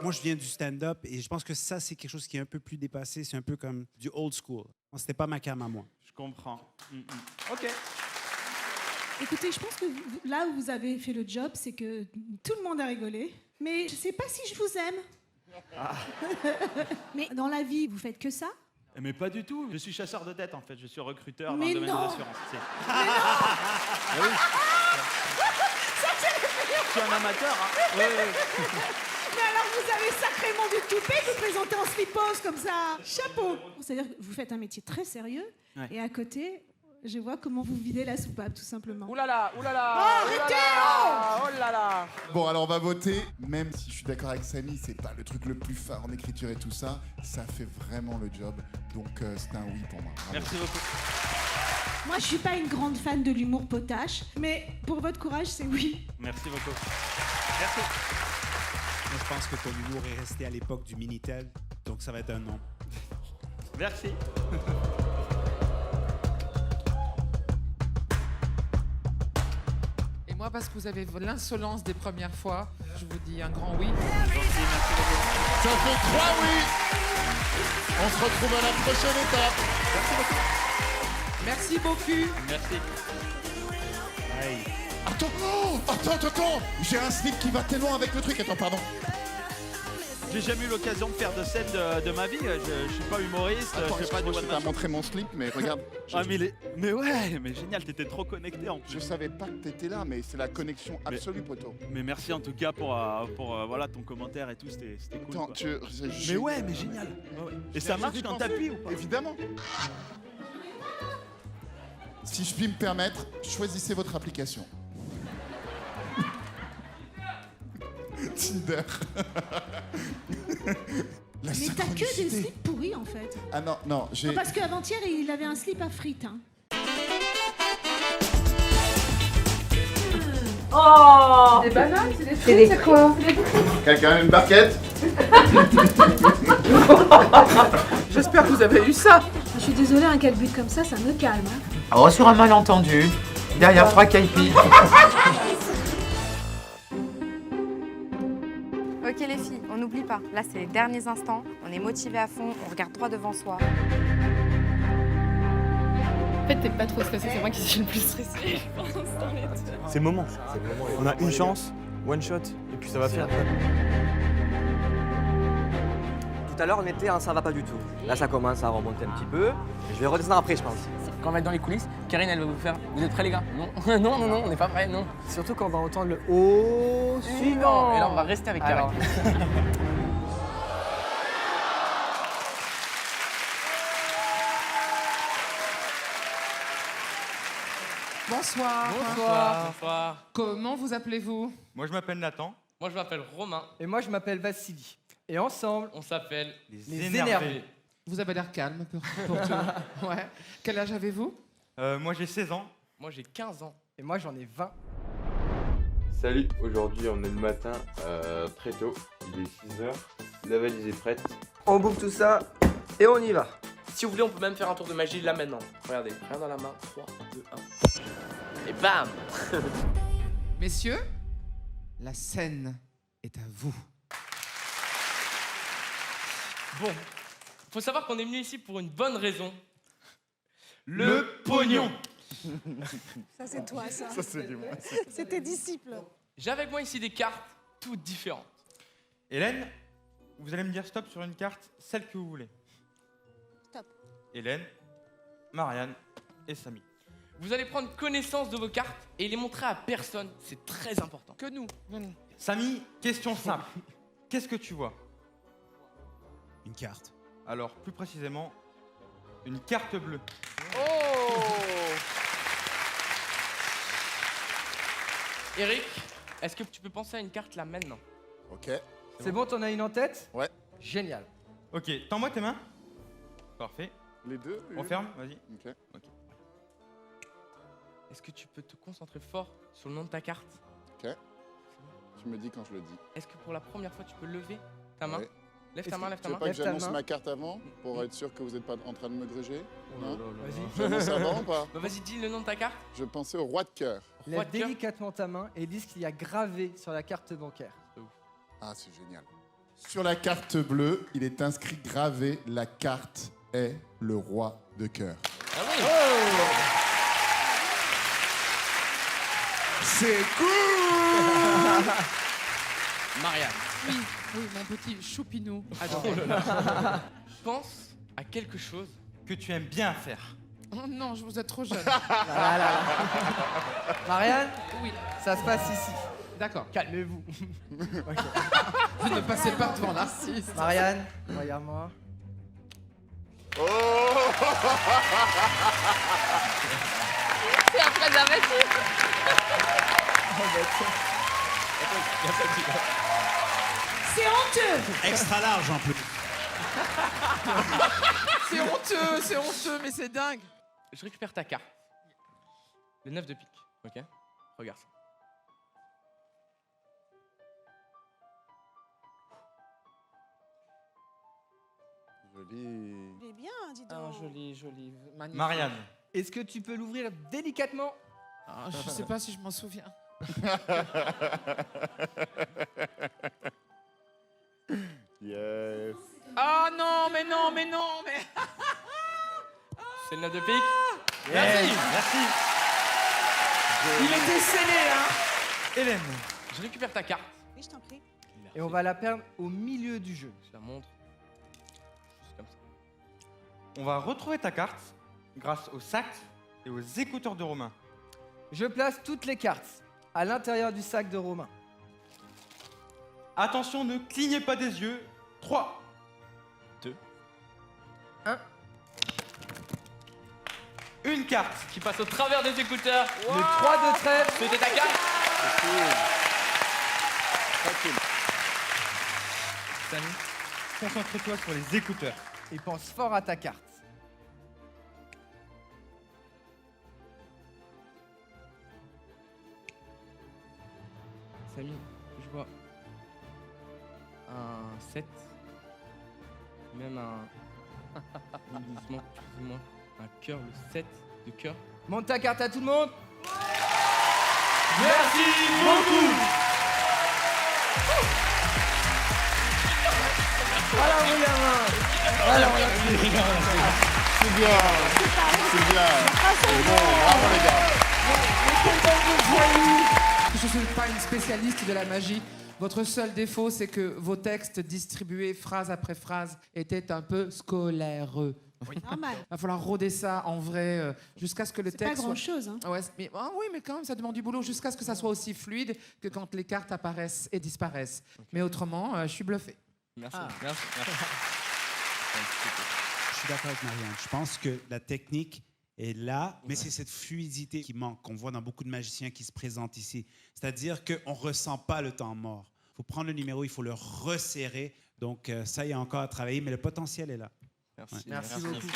[SPEAKER 3] Moi, je viens du stand-up et je pense que ça, c'est quelque chose qui est un peu plus dépassé. C'est un peu comme du old school. C'était pas ma cam à moi.
[SPEAKER 13] Je comprends. OK.
[SPEAKER 7] Écoutez, je pense que là où vous avez fait le job, c'est que tout le monde a rigolé. Mais je sais pas si je vous aime.
[SPEAKER 13] Ah.
[SPEAKER 7] Mais dans la vie, vous faites que ça?
[SPEAKER 13] Mais pas du tout. Je suis chasseur de tête, en fait. Je suis recruteur dans
[SPEAKER 7] Mais
[SPEAKER 13] le domaine
[SPEAKER 7] non.
[SPEAKER 13] des assurances.
[SPEAKER 7] Mais non.
[SPEAKER 13] Ah oui. Je suis un amateur. Hein. Oui, oui.
[SPEAKER 7] Mais alors, vous avez sacrément du toupet de vous présenter en slip-pose comme ça. Chapeau. C'est-à-dire que vous faites un métier très sérieux.
[SPEAKER 13] Ouais.
[SPEAKER 7] Et à côté, je vois comment vous videz la soupape, tout simplement.
[SPEAKER 8] Ouh là là, ouh là là.
[SPEAKER 7] Oh, arrêtez,
[SPEAKER 8] oh là là.
[SPEAKER 6] Bon, alors on va voter. Même si je suis d'accord avec Samy, c'est pas le truc le plus fort en écriture et tout ça, ça fait vraiment le job. Donc c'est un oui pour moi. Bravo.
[SPEAKER 13] Merci beaucoup.
[SPEAKER 7] Moi, je suis pas une grande fan de l'humour potache, mais pour votre courage, c'est oui.
[SPEAKER 13] Merci beaucoup. Merci.
[SPEAKER 3] Moi, je pense que ton humour est resté à l'époque du Minitel, donc ça va être un non.
[SPEAKER 13] Merci.
[SPEAKER 2] Et moi, parce que vous avez l'insolence des premières fois, je vous dis un grand oui.
[SPEAKER 6] Ça fait 3 oui. On se retrouve à la prochaine étape.
[SPEAKER 13] Merci beaucoup.
[SPEAKER 2] Merci beaucoup.
[SPEAKER 13] Merci.
[SPEAKER 6] Hey. Attends, oh, attends. J'ai un slip qui va tellement avec le truc. Attends, pardon.
[SPEAKER 13] J'ai jamais eu l'occasion de faire de scène de ma vie. Je suis pas humoriste,
[SPEAKER 6] Attends,
[SPEAKER 13] je fais pas du
[SPEAKER 6] je
[SPEAKER 13] one
[SPEAKER 6] t'ai
[SPEAKER 13] man.
[SPEAKER 6] montré mon slip, mais regarde.
[SPEAKER 13] Mais ouais, mais génial, t'étais trop connecté en plus.
[SPEAKER 6] Je savais pas que t'étais là, mais c'est la connexion absolue, poteau.
[SPEAKER 13] Mais merci en tout cas pour voilà, ton commentaire et tout, c'était cool.
[SPEAKER 6] Attends,
[SPEAKER 13] quoi. Mais ouais, mais génial. Ouais, ouais. Et ça marche quand t'appuies ou pas?
[SPEAKER 6] Évidemment. Si je puis me permettre, choisissez votre application. Tinder.
[SPEAKER 7] Mais t'as que des slips pourris en fait.
[SPEAKER 6] Ah non, non, j'ai...
[SPEAKER 7] Non, parce qu'avant-hier, il avait un slip à frites. Hein.
[SPEAKER 9] Oh!
[SPEAKER 14] Des bananes, c'est des
[SPEAKER 9] frites, c'est quoi?
[SPEAKER 6] Quelqu'un a une barquette?
[SPEAKER 2] J'espère que vous avez eu ça.
[SPEAKER 7] Je suis désolée, un calbut comme ça me calme. Hein.
[SPEAKER 8] Oh, sur un malentendu, derrière 3 caipis.
[SPEAKER 9] Ok les filles, on n'oublie pas. Là, c'est les derniers instants. On est motivé à fond, on regarde droit devant soi.
[SPEAKER 14] En fait, t'es pas trop stressée, c'est moi qui suis le plus stressée.
[SPEAKER 19] C'est le moment. On a une chance, one shot, et puis ça va faire.
[SPEAKER 8] Tout à l'heure, on était un ça va pas du tout. Là, ça commence à remonter un petit peu. Je vais redescendre après, je pense.
[SPEAKER 10] Quand on va être dans les coulisses, Karine, elle va vous faire. Vous êtes prêts, les gars? Non, non, non, non, on n'est pas prêts, non.
[SPEAKER 8] Surtout quand on va entendre le oh suivant.
[SPEAKER 10] Et là, on va rester avec Karine.
[SPEAKER 2] Bonsoir.
[SPEAKER 10] Bonsoir.
[SPEAKER 2] Comment vous appelez-vous?
[SPEAKER 19] Moi, je m'appelle Nathan.
[SPEAKER 10] Moi, je m'appelle Romain.
[SPEAKER 8] Et moi, je m'appelle Vassili. Et ensemble,
[SPEAKER 10] On s'appelle
[SPEAKER 19] Les énervés.
[SPEAKER 2] Vous avez l'air calme pour tout. Ouais. Quel âge avez-vous?
[SPEAKER 19] Moi, j'ai 16 ans.
[SPEAKER 10] Moi, j'ai 15 ans.
[SPEAKER 8] et moi, j'en ai 20.
[SPEAKER 20] Salut, aujourd'hui on est le matin très tôt, il est 6h, la valise est prête.
[SPEAKER 8] On boucle tout ça et on y va.
[SPEAKER 10] Si vous voulez, on peut même faire un tour de magie là maintenant. Regardez, rien dans la main. 3, 2, 1. Et bam!
[SPEAKER 2] Messieurs, la scène est à vous.
[SPEAKER 10] Bon, faut savoir qu'on est venu ici pour une bonne raison.
[SPEAKER 19] Le pognon.
[SPEAKER 7] Ça, c'est toi, ça.
[SPEAKER 6] Ça, c'est du moi.
[SPEAKER 7] C'est tes disciples.
[SPEAKER 10] J'ai avec moi ici des cartes toutes différentes.
[SPEAKER 19] Hélène, vous allez me dire stop sur une carte, celle que vous voulez.
[SPEAKER 7] Stop.
[SPEAKER 19] Hélène, Marianne et Samy.
[SPEAKER 10] Vous allez prendre connaissance de vos cartes et les montrer à personne. C'est très important.
[SPEAKER 2] Que nous.
[SPEAKER 19] Samy, question simple. Qu'est-ce que tu vois?
[SPEAKER 3] Une carte.
[SPEAKER 19] Alors, plus précisément, une carte bleue.
[SPEAKER 10] Oh! Eric, est-ce que tu peux penser à une carte là maintenant?
[SPEAKER 6] Ok.
[SPEAKER 8] C'est bon, t'en as une en tête?
[SPEAKER 6] Ouais.
[SPEAKER 8] Génial.
[SPEAKER 19] Ok, tends-moi tes mains. Parfait.
[SPEAKER 6] Les deux?
[SPEAKER 19] On ferme, vas-y.
[SPEAKER 6] Ok.
[SPEAKER 10] Est-ce que tu peux te concentrer fort sur le nom de ta carte?
[SPEAKER 6] Ok. Tu me dis quand je le dis.
[SPEAKER 10] Est-ce que pour la première fois, tu peux lever ta main?
[SPEAKER 6] Ouais.
[SPEAKER 10] Lève ta main, lève ta
[SPEAKER 6] Tu veux
[SPEAKER 10] main.
[SPEAKER 6] pas que j'annonce ma carte avant pour être sûr que vous n'êtes pas en train de me gruger? Non.
[SPEAKER 8] Vas-y.
[SPEAKER 6] J'annonce avant ou pas?
[SPEAKER 10] Bah vas-y, dis le nom de ta carte.
[SPEAKER 6] Je pensais au roi de cœur.
[SPEAKER 10] Roi
[SPEAKER 8] Lève
[SPEAKER 10] de cœur.
[SPEAKER 8] délicatement ta main et dis ce qu'il y a gravé sur la carte bancaire.
[SPEAKER 6] Ah, c'est génial. Sur la carte bleue, il est inscrit gravé « La carte est le roi de cœur
[SPEAKER 10] Ah oui.
[SPEAKER 6] C'est cool.
[SPEAKER 10] Marianne.
[SPEAKER 2] Oui, mon petit choupinou.
[SPEAKER 10] Pense à quelque chose
[SPEAKER 19] que tu aimes bien faire.
[SPEAKER 2] Oh non, je vous êtes trop jeune.
[SPEAKER 8] Marianne,
[SPEAKER 2] Oui,
[SPEAKER 8] ça se passe ici.
[SPEAKER 2] d'accord.
[SPEAKER 8] Calmez-vous.
[SPEAKER 2] Vous ne passez pas devant l'artiste.
[SPEAKER 8] Marianne, regarde-moi.
[SPEAKER 14] C'est un préservatif.
[SPEAKER 7] C'est honteux.
[SPEAKER 3] Extra large en plus.
[SPEAKER 2] C'est honteux, mais c'est dingue.
[SPEAKER 10] Je récupère ta carte. Le 9 de pique, ok? Regarde ça.
[SPEAKER 6] Joli.
[SPEAKER 7] Il est bien, dis
[SPEAKER 2] Ah,
[SPEAKER 7] donc.
[SPEAKER 2] joli, magnifique.
[SPEAKER 19] Marianne.
[SPEAKER 8] Est-ce que tu peux l'ouvrir délicatement?
[SPEAKER 2] Ah, je sais pas si je m'en souviens.
[SPEAKER 6] Yes.
[SPEAKER 2] Ah non, mais...
[SPEAKER 10] C'est le 9 de pique.
[SPEAKER 19] Merci. Merci.
[SPEAKER 2] Il était scellé, hein.
[SPEAKER 19] Hélène.
[SPEAKER 10] Je récupère ta carte.
[SPEAKER 7] Oui, je t'en prie.
[SPEAKER 21] Et on va la perdre au milieu du jeu.
[SPEAKER 10] Je la montre. Juste comme ça.
[SPEAKER 19] On va retrouver ta carte grâce au sac et aux écouteurs de Romain.
[SPEAKER 21] Je place toutes les cartes à l'intérieur du sac de Romain.
[SPEAKER 19] Attention, ne clignez pas des yeux. 3, 2,
[SPEAKER 21] 1.
[SPEAKER 19] Une carte
[SPEAKER 10] qui passe au travers des écouteurs.
[SPEAKER 21] Le 3 de trèfle.
[SPEAKER 10] C'était ta carte.
[SPEAKER 21] Samy,
[SPEAKER 19] concentre-toi sur les écouteurs.
[SPEAKER 21] et pense fort à ta carte.
[SPEAKER 10] Samy, je vois un 7. Même un. Doucement, excuse-moi. Un cœur, le 7 de cœur.
[SPEAKER 21] Montre ta carte à tout le monde.
[SPEAKER 10] Merci beaucoup.
[SPEAKER 21] Voilà, vous la main. Voilà, on l'a
[SPEAKER 6] C'est bien. C'est bien. C'est bon, bravo les gars.
[SPEAKER 2] Je ne suis pas une spécialiste de la magie. Votre seul défaut, c'est que vos textes distribués phrase après phrase étaient un peu scolaireux.
[SPEAKER 7] Normal.
[SPEAKER 2] Il va falloir rôder ça en vrai jusqu'à ce que le
[SPEAKER 7] C'est
[SPEAKER 2] texte
[SPEAKER 7] pas grand-chose, hein.
[SPEAKER 2] Ouais, mais, oui, mais quand même, ça demande du boulot jusqu'à ce que ça soit aussi fluide que quand les cartes apparaissent et disparaissent. Mais autrement, je suis bluffé.
[SPEAKER 10] Merci.
[SPEAKER 2] Ah.
[SPEAKER 10] Merci.
[SPEAKER 3] Je suis d'accord avec Marianne. Je pense que la technique est là, mais c'est cette fluidité qui manque, qu'on voit dans beaucoup de magiciens qui se présentent ici. C'est-à-dire qu'on ne ressent pas le temps mort. Il faut prendre le numéro, il faut le resserrer. Donc ça, il y a encore à travailler, mais le potentiel est là.
[SPEAKER 10] Merci.
[SPEAKER 3] Ouais.
[SPEAKER 21] Merci beaucoup.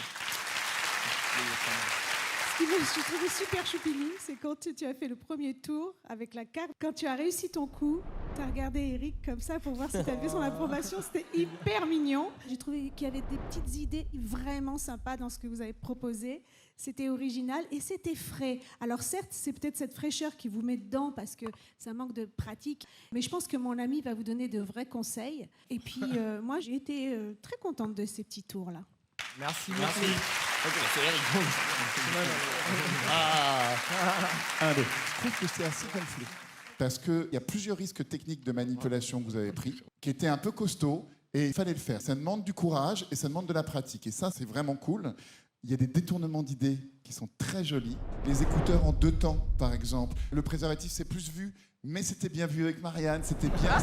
[SPEAKER 7] Ce qui je trouvais super choupinou, c'est quand tu as fait le premier tour avec la carte. Quand tu as réussi ton coup, tu as regardé Eric comme ça pour voir si tu avais son approbation. C'était hyper mignon. J'ai trouvé qu'il y avait des petites idées vraiment sympas dans ce que vous avez proposé. C'était original et c'était frais. Alors certes, c'est peut-être cette fraîcheur qui vous met dedans parce que ça manque de pratique. Mais je pense que mon ami va vous donner de vrais conseils. Et puis moi, j'ai été très contente de ces petits tours-là.
[SPEAKER 21] Merci beaucoup.
[SPEAKER 10] Merci. Ok, c'est Eric.
[SPEAKER 6] Allez. Je trouve que c'est assez gonflé. Parce qu'il y a plusieurs risques techniques de manipulation que vous avez pris, qui étaient un peu costauds, et il fallait le faire. Ça demande du courage et ça demande de la pratique. Et ça, c'est vraiment cool. Il y a des détournements d'idées qui sont très jolis. Les écouteurs en 2 temps, par exemple. Le préservatif, c'est plus vu, mais c'était bien vu avec Marianne. C'était bien,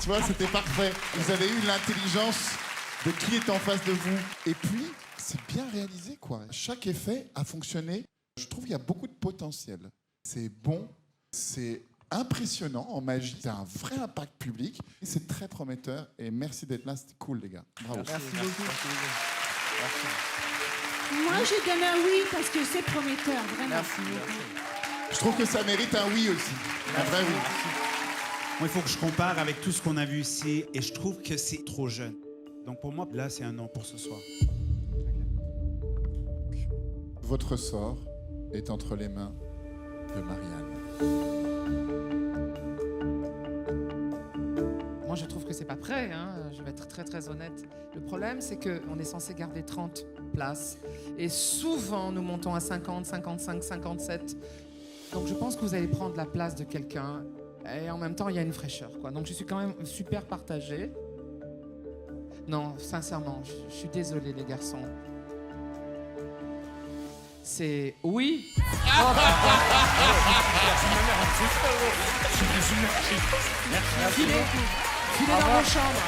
[SPEAKER 6] tu vois, c'était parfait. Vous avez eu l'intelligence de qui est en face de vous. Et puis, c'est bien réalisé, quoi. Chaque effet a fonctionné. Je trouve qu'il y a beaucoup de potentiel. C'est bon, c'est impressionnant en magie. C'est un vrai impact public. C'est très prometteur. Et merci d'être là. C'était cool, les gars. Bravo.
[SPEAKER 21] Merci beaucoup.
[SPEAKER 7] Moi, j'ai donné un oui parce que c'est prometteur, vraiment.
[SPEAKER 21] Merci beaucoup.
[SPEAKER 6] Je trouve que ça mérite un oui aussi. Un vrai oui.
[SPEAKER 3] Moi, il faut que je compare avec tout ce qu'on a vu ici, et je trouve que c'est trop jeune. Donc pour moi, là, c'est un non pour ce soir.
[SPEAKER 6] Votre sort est entre les mains de Marianne.
[SPEAKER 2] Moi, je trouve que c'est pas prêt, hein. Je vais être très très honnête. Le problème, c'est qu'on est censé garder 30 places. Et souvent, nous montons à 50, 55, 57. Donc je pense que vous allez prendre la place de quelqu'un. Et en même temps, il y a une fraîcheur, quoi. Donc je suis quand même super partagé. Non, sincèrement, je suis désolé, les garçons. C'est oui. Filez dans vos chambres.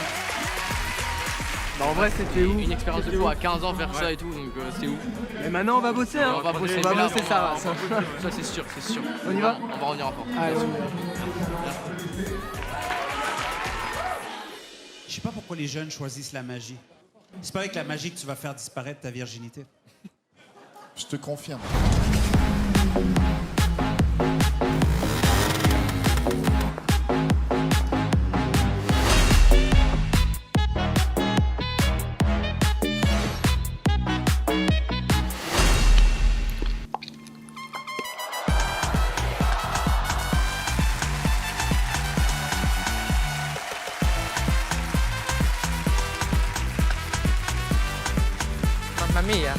[SPEAKER 21] Bah, en vrai, c'était ouf.
[SPEAKER 10] Une expérience de fou à 15 ans faire ça et tout, donc c'est ouf.
[SPEAKER 21] Et maintenant, on va bosser, hein.
[SPEAKER 10] On va bosser,
[SPEAKER 21] ça.
[SPEAKER 10] Ça, c'est sûr, c'est sûr.
[SPEAKER 21] On y va.
[SPEAKER 10] On va revenir à fort.
[SPEAKER 21] Allez, on y va.
[SPEAKER 3] Je sais pas pourquoi les jeunes choisissent la magie. C'est pas avec la magie que tu vas faire disparaître ta virginité.
[SPEAKER 6] Je te confirme.
[SPEAKER 10] Mamma mia.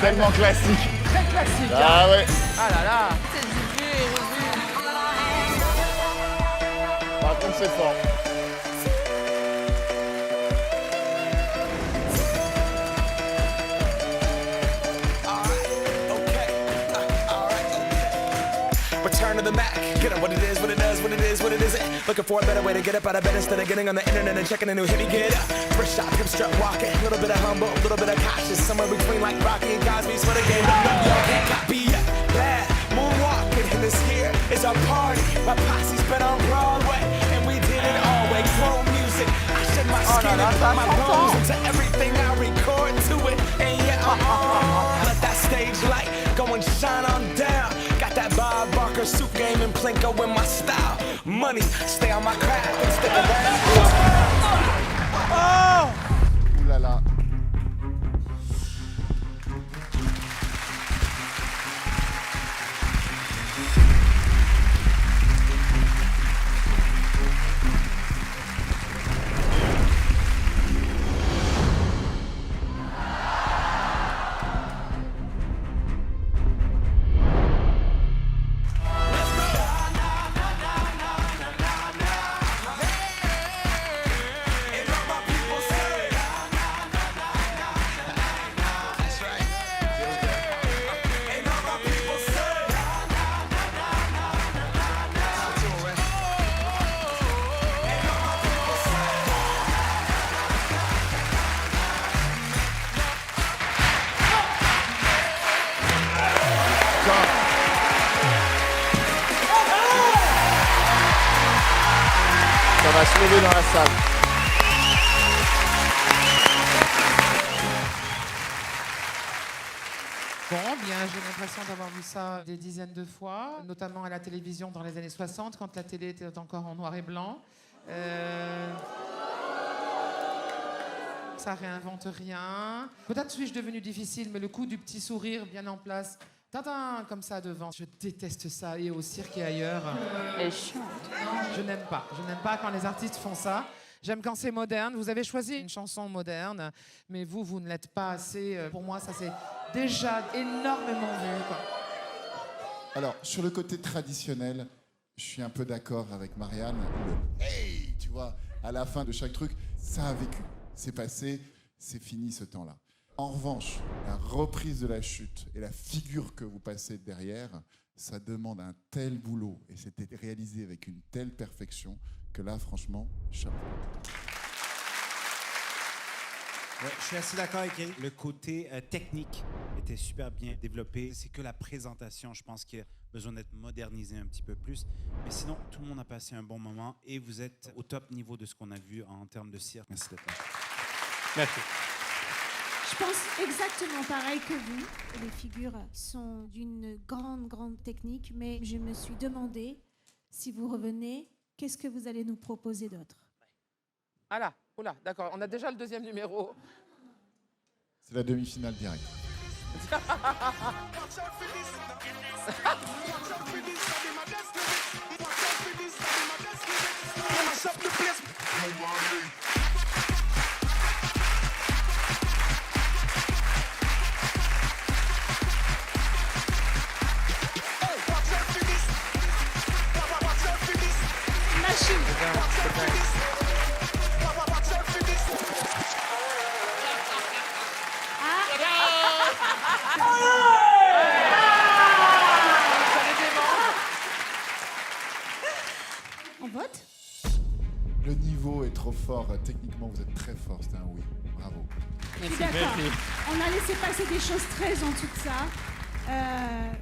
[SPEAKER 6] tellement classique.
[SPEAKER 2] Très classique.
[SPEAKER 6] Ah
[SPEAKER 2] hein.
[SPEAKER 6] ouais.
[SPEAKER 2] Ah là là.
[SPEAKER 6] Par contre, c'est fort.
[SPEAKER 5] Return to the Mac. Get up what it is, what it does, what it is, what it isn't. Looking for a better way to get up out of bed instead of getting on the internet and checking a new hit. Me get up. First shot, hip strut walking. A little bit of humble, a little bit of cautious. Somewhere between like Rocky and Cosby's for the game. Y'all can't copy yet. Bad moonwalking. And this here is our party. My posse's been on Broadway. And we did it always. Chrome music. I shed my skin and put my bones into everything I record to it. And yeah, let that stage light go and shine on down. Got that Bob Barker suit game and Plinko in my style. Money, stay on my craft and stick around.
[SPEAKER 6] Ouh là là. Ça va se lever dans la salle.
[SPEAKER 2] Bon, bien, j'ai l'impression d'avoir vu ça des dizaines de fois, notamment à la télévision dans les années 60, quand la télé était encore en noir et blanc. Ça réinvente rien. Peut-être suis-je devenu difficile, mais le coup du petit sourire bien en place, tintin, comme ça devant, je déteste ça, et au cirque et ailleurs.
[SPEAKER 9] Elle est chiante.
[SPEAKER 2] Je n'aime pas. Je n'aime pas quand les artistes font ça. J'aime quand c'est moderne. Vous avez choisi une chanson moderne, mais vous ne l'êtes pas assez. Pour moi, ça c'est déjà énormément vu, quoi.
[SPEAKER 6] Alors, sur le côté traditionnel, je suis un peu d'accord avec Marianne. Le hey, tu vois, à la fin de chaque truc, ça a vécu. C'est passé, c'est fini ce temps-là. En revanche, la reprise de la chute et la figure que vous passez derrière, ça demande un tel boulot et c'était réalisé avec une telle perfection que là, franchement, chapeau.
[SPEAKER 3] Ouais, je suis assez d'accord avec elle. Le côté technique était super bien développé. C'est que la présentation, je pense qu'il y a besoin d'être modernisé un petit peu plus. Mais sinon, tout le monde a passé un bon moment et vous êtes au top niveau de ce qu'on a vu en termes de cirque. Merci d'être là.
[SPEAKER 13] Merci.
[SPEAKER 7] Je pense exactement pareil que vous. Les figures sont d'une grande technique, mais je me suis demandé, si vous revenez, qu'est-ce que vous allez nous proposer d'autre?
[SPEAKER 2] Ah là, oula, d'accord, on a déjà le deuxième numéro.
[SPEAKER 6] C'est la demi-finale directe.
[SPEAKER 7] On vote?
[SPEAKER 6] Le niveau est trop fort. Techniquement, vous êtes très fort. C'était un oui. Bravo.
[SPEAKER 7] Je suis d'accord. On a laissé passer des choses très en dessous de ça.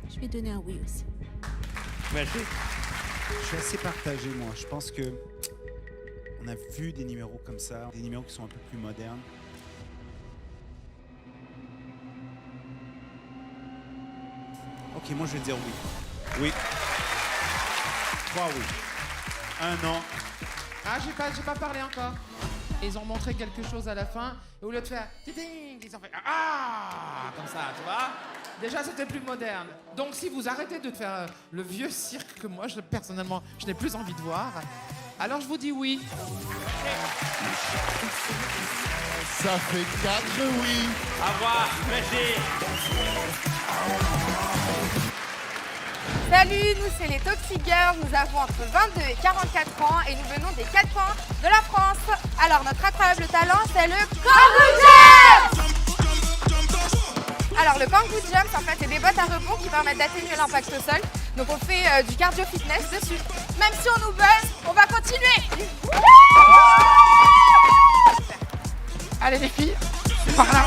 [SPEAKER 7] Je vais donner un oui aussi.
[SPEAKER 13] Merci.
[SPEAKER 3] Je suis assez partagé, moi. Je pense que on a vu des numéros comme ça, des numéros qui sont un peu plus modernes. Ok, moi je vais dire oui. Oui. 3 oui. 1 non.
[SPEAKER 2] Ah, j'ai pas parlé encore. Ils ont montré quelque chose à la fin, et au lieu de faire titing, ils ont fait ah comme ça, tu vois. Déjà, c'était plus moderne. Donc, si vous arrêtez de faire le vieux cirque que moi, personnellement, je n'ai plus envie de voir, alors je vous dis oui.
[SPEAKER 6] Ça fait 4 oui.
[SPEAKER 13] Au revoir, merci.
[SPEAKER 9] Salut, nous c'est les Toxic Girls, nous avons entre 22 et 44 ans et nous venons des 4 coins de la France. Alors notre incroyable talent c'est le Kangoo Jump. Alors le Kangoo Jump en fait c'est des bottes à rebond qui permettent d'atténuer l'impact au sol. Donc on fait du cardio fitness dessus. Même si on nous buzz, on va continuer.
[SPEAKER 2] Allez les filles, c'est par là.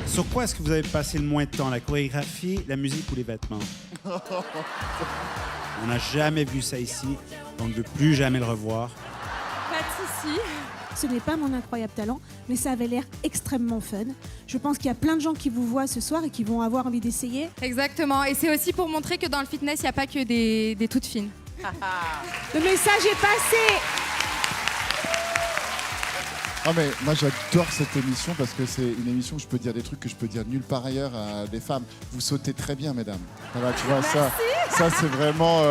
[SPEAKER 3] Sur quoi est-ce que vous avez passé le moins de temps? La chorégraphie, la musique ou les vêtements? On n'a jamais vu ça ici, donc on ne veut plus jamais le revoir.
[SPEAKER 7] Pas de souci. Ce n'est pas mon incroyable talent, mais ça avait l'air extrêmement fun. Je pense qu'il y a plein de gens qui vous voient ce soir et qui vont avoir envie d'essayer.
[SPEAKER 14] Exactement. Et c'est aussi pour montrer que dans le fitness, il n'y a pas que des toutes fines.
[SPEAKER 7] Le message est passé.
[SPEAKER 6] Ah mais moi j'adore cette émission parce que c'est une émission où je peux dire des trucs que je peux dire nulle part ailleurs à des femmes. Vous sautez très bien, mesdames. Voilà, tu vois, ça c'est vraiment...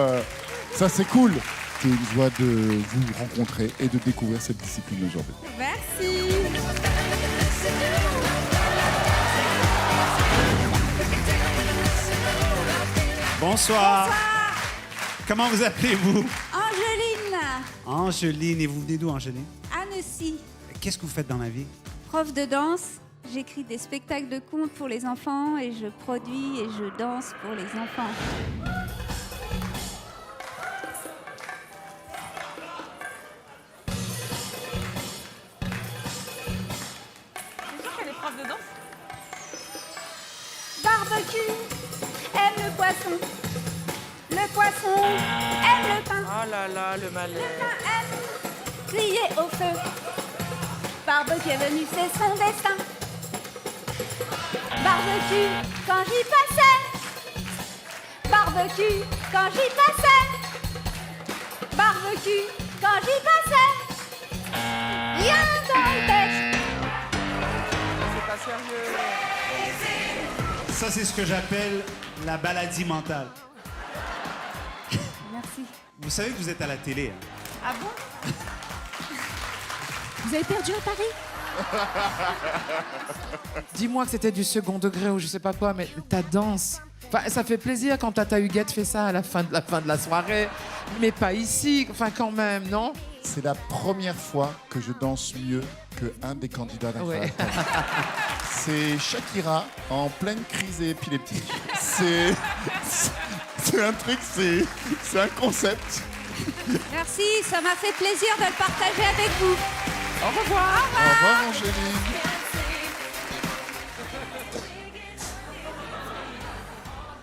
[SPEAKER 6] ça c'est cool. C'est une joie de vous rencontrer et de découvrir cette discipline aujourd'hui.
[SPEAKER 9] Merci.
[SPEAKER 3] Bonsoir. Comment vous appelez-vous?
[SPEAKER 15] Angeline,
[SPEAKER 3] Angeline. Et vous venez d'où, Angeline?
[SPEAKER 15] Annecy,
[SPEAKER 3] Qu'est-ce que vous faites dans la vie?
[SPEAKER 15] prof de danse. J'écris des spectacles de contes pour les enfants et je produis et je danse pour les enfants.
[SPEAKER 9] C'est sûr qu'elle est prof de danse?
[SPEAKER 15] Barbecue aime le poisson. Le poisson aime le pain.
[SPEAKER 2] Oh là là, le malheur.
[SPEAKER 15] Le pain aime crier au feu. Barbecue est venu, c'est son destin. Barbecue, quand j'y passais. Barbecue, quand j'y passais. Barbecue, quand j'y passais. Rien dans le texte.
[SPEAKER 2] C'est pas sérieux.
[SPEAKER 3] Ça, c'est ce que j'appelle la maladie mentale.
[SPEAKER 15] Merci.
[SPEAKER 3] Vous savez que vous êtes à la télé, hein?
[SPEAKER 15] Ah bon?
[SPEAKER 7] Vous avez perdu à Paris?
[SPEAKER 2] Dis-moi que c'était du second degré ou je sais pas quoi, mais ta danse. Enfin, ça fait plaisir quand Tata Huguette fait ça à la fin de la soirée, mais pas ici. Enfin, quand même, non?
[SPEAKER 6] C'est la première fois que je danse mieux qu'un des candidats d'incroyable.
[SPEAKER 2] Ouais.
[SPEAKER 6] C'est Shakira en pleine crise épileptique. C'est un truc, c'est un concept.
[SPEAKER 15] Merci, ça m'a fait plaisir de le partager avec vous.
[SPEAKER 2] Au revoir.
[SPEAKER 6] Au revoir, Angéline.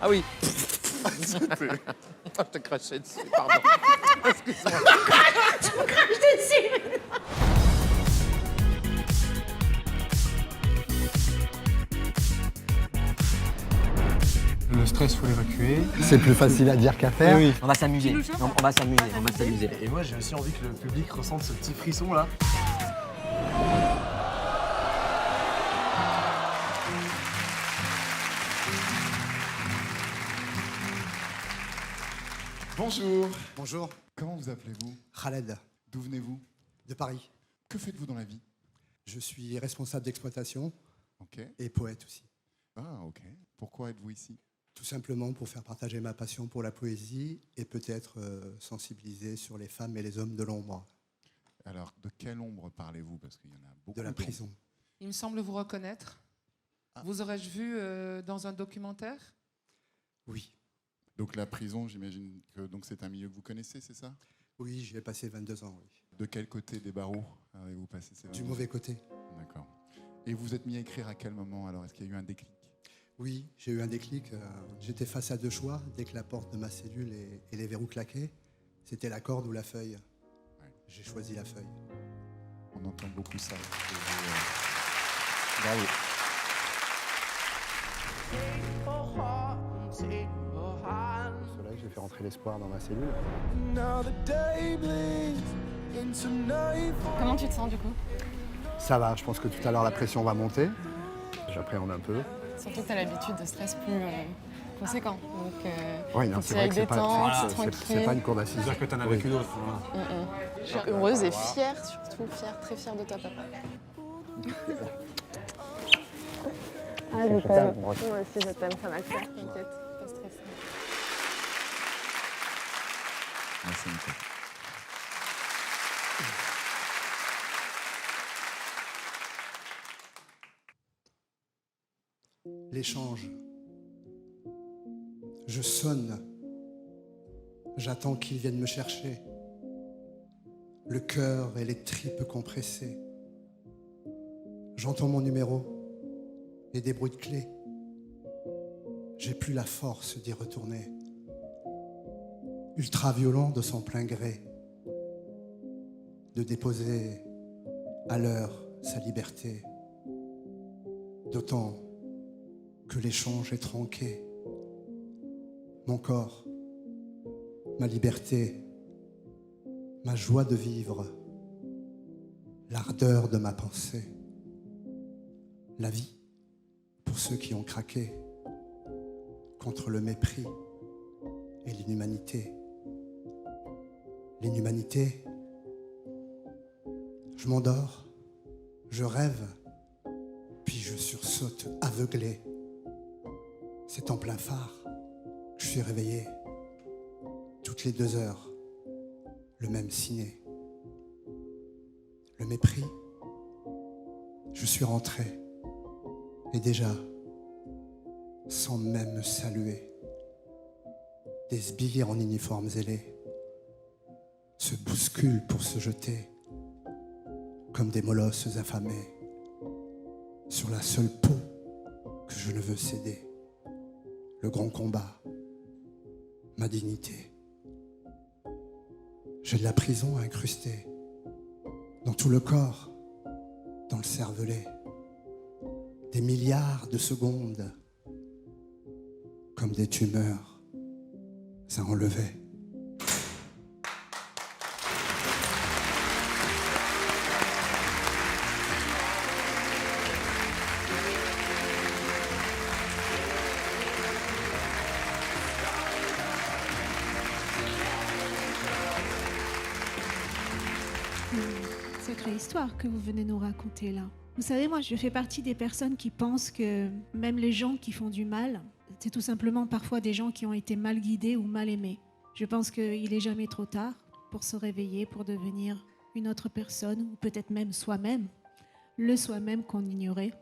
[SPEAKER 10] Ah oui.
[SPEAKER 6] C'était-
[SPEAKER 10] Je te crachais dessus, pardon. Excuse-moi.
[SPEAKER 7] Tu me craches dessus.
[SPEAKER 22] Le stress, faut l'évacuer.
[SPEAKER 8] C'est plus facile à dire qu'à faire.
[SPEAKER 22] Oui.
[SPEAKER 8] On va s'amuser. On va s'amuser.
[SPEAKER 10] Et moi, j'ai aussi envie que le public ressente ce petit frisson là.
[SPEAKER 6] Bonjour.
[SPEAKER 23] Bonjour.
[SPEAKER 6] Comment vous appelez-vous?
[SPEAKER 23] Khaled.
[SPEAKER 6] D'où venez-vous?
[SPEAKER 23] De Paris.
[SPEAKER 6] Que faites-vous dans la vie?
[SPEAKER 23] Je suis responsable d'exploitation
[SPEAKER 6] Ok.
[SPEAKER 23] et poète aussi.
[SPEAKER 6] Ah, ok. Pourquoi êtes-vous ici?
[SPEAKER 23] Tout simplement pour faire partager ma passion pour la poésie et peut-être sensibiliser sur les femmes et les hommes de l'ombre.
[SPEAKER 6] Alors, de quelle ombre parlez-vous? Parce qu'il y en a beaucoup.
[SPEAKER 23] De la prison.
[SPEAKER 2] Il me semble vous reconnaître. Vous aurais-je vu dans un documentaire?
[SPEAKER 23] Oui.
[SPEAKER 6] Donc la prison, j'imagine que donc c'est un milieu que vous connaissez, c'est ça?
[SPEAKER 23] Oui, j'y ai passé 22 ans, oui.
[SPEAKER 6] De quel côté des barreaux avez-vous passé ces 22
[SPEAKER 23] Du
[SPEAKER 6] ans?
[SPEAKER 23] mauvais côté.
[SPEAKER 6] D'accord. Et vous êtes mis à écrire à quel moment? Alors, est-ce qu'il y a eu un déclic?
[SPEAKER 23] Oui, j'ai eu un déclic. J'étais face à deux choix. Dès que la porte de ma cellule et les verrous claquaient, c'était la corde ou la feuille. j'ai choisi la feuille.
[SPEAKER 6] On entend beaucoup ça. Bravo.
[SPEAKER 23] Au soleil, j'ai fait rentrer l'espoir dans ma cellule.
[SPEAKER 14] Comment tu te sens du coup?
[SPEAKER 23] Ça va, je pense que tout à l'heure la pression va monter. J'appréhende un peu.
[SPEAKER 14] Surtout que tu as l'habitude de stress plus conséquent. Donc,
[SPEAKER 23] Oui, non,
[SPEAKER 14] faut
[SPEAKER 23] c'est
[SPEAKER 14] que
[SPEAKER 23] vrai
[SPEAKER 14] tu
[SPEAKER 23] que
[SPEAKER 14] ailles détente,
[SPEAKER 23] c'est pas une cour d'assises.
[SPEAKER 12] C'est-à-dire que tu en as
[SPEAKER 23] Oui.
[SPEAKER 12] vécu d'autres.
[SPEAKER 14] Je suis heureuse et fière, surtout fière, très fière de toi, papa. Ah, je t'aime. Moi aussi, je t'aime, ça va le faire, t'inquiète, pas stressée.
[SPEAKER 6] Merci, Nicole.
[SPEAKER 23] L'échange. Je sonne. J'attends qu'ils viennent me chercher. Le cœur et les tripes compressées. J'entends mon numéro et des bruits de clés. J'ai plus la force d'y retourner. Ultra violent de son plein gré. De déposer à l'heure sa liberté. D'autant que l'échange est tronqué. Mon corps, ma liberté, ma joie de vivre, l'ardeur de ma pensée, la vie pour ceux qui ont craqué contre le mépris et l'inhumanité. L'inhumanité, je m'endors, je rêve, puis je sursaute aveuglé. C'est en plein phare que je suis réveillé. Toutes les 2 heures, le même ciné. Le mépris, je suis rentré. Et déjà, sans même me saluer, des sbires en uniformes ailés se bousculent pour se jeter comme des molosses affamés sur la seule peau que je ne veux céder. Le grand combat, ma dignité. J'ai de la prison incrustée dans tout le corps, dans le cervelet. Des milliards de secondes comme des tumeurs à enlever.
[SPEAKER 7] Sacrée histoire que vous venez nous raconter là. Vous savez, moi, je fais partie des personnes qui pensent que même les gens qui font du mal, c'est tout simplement parfois des gens qui ont été mal guidés ou mal aimés. Je pense qu'il n'est jamais trop tard pour se réveiller, pour devenir une autre personne, ou peut-être même soi-même, le soi-même qu'on ignorait.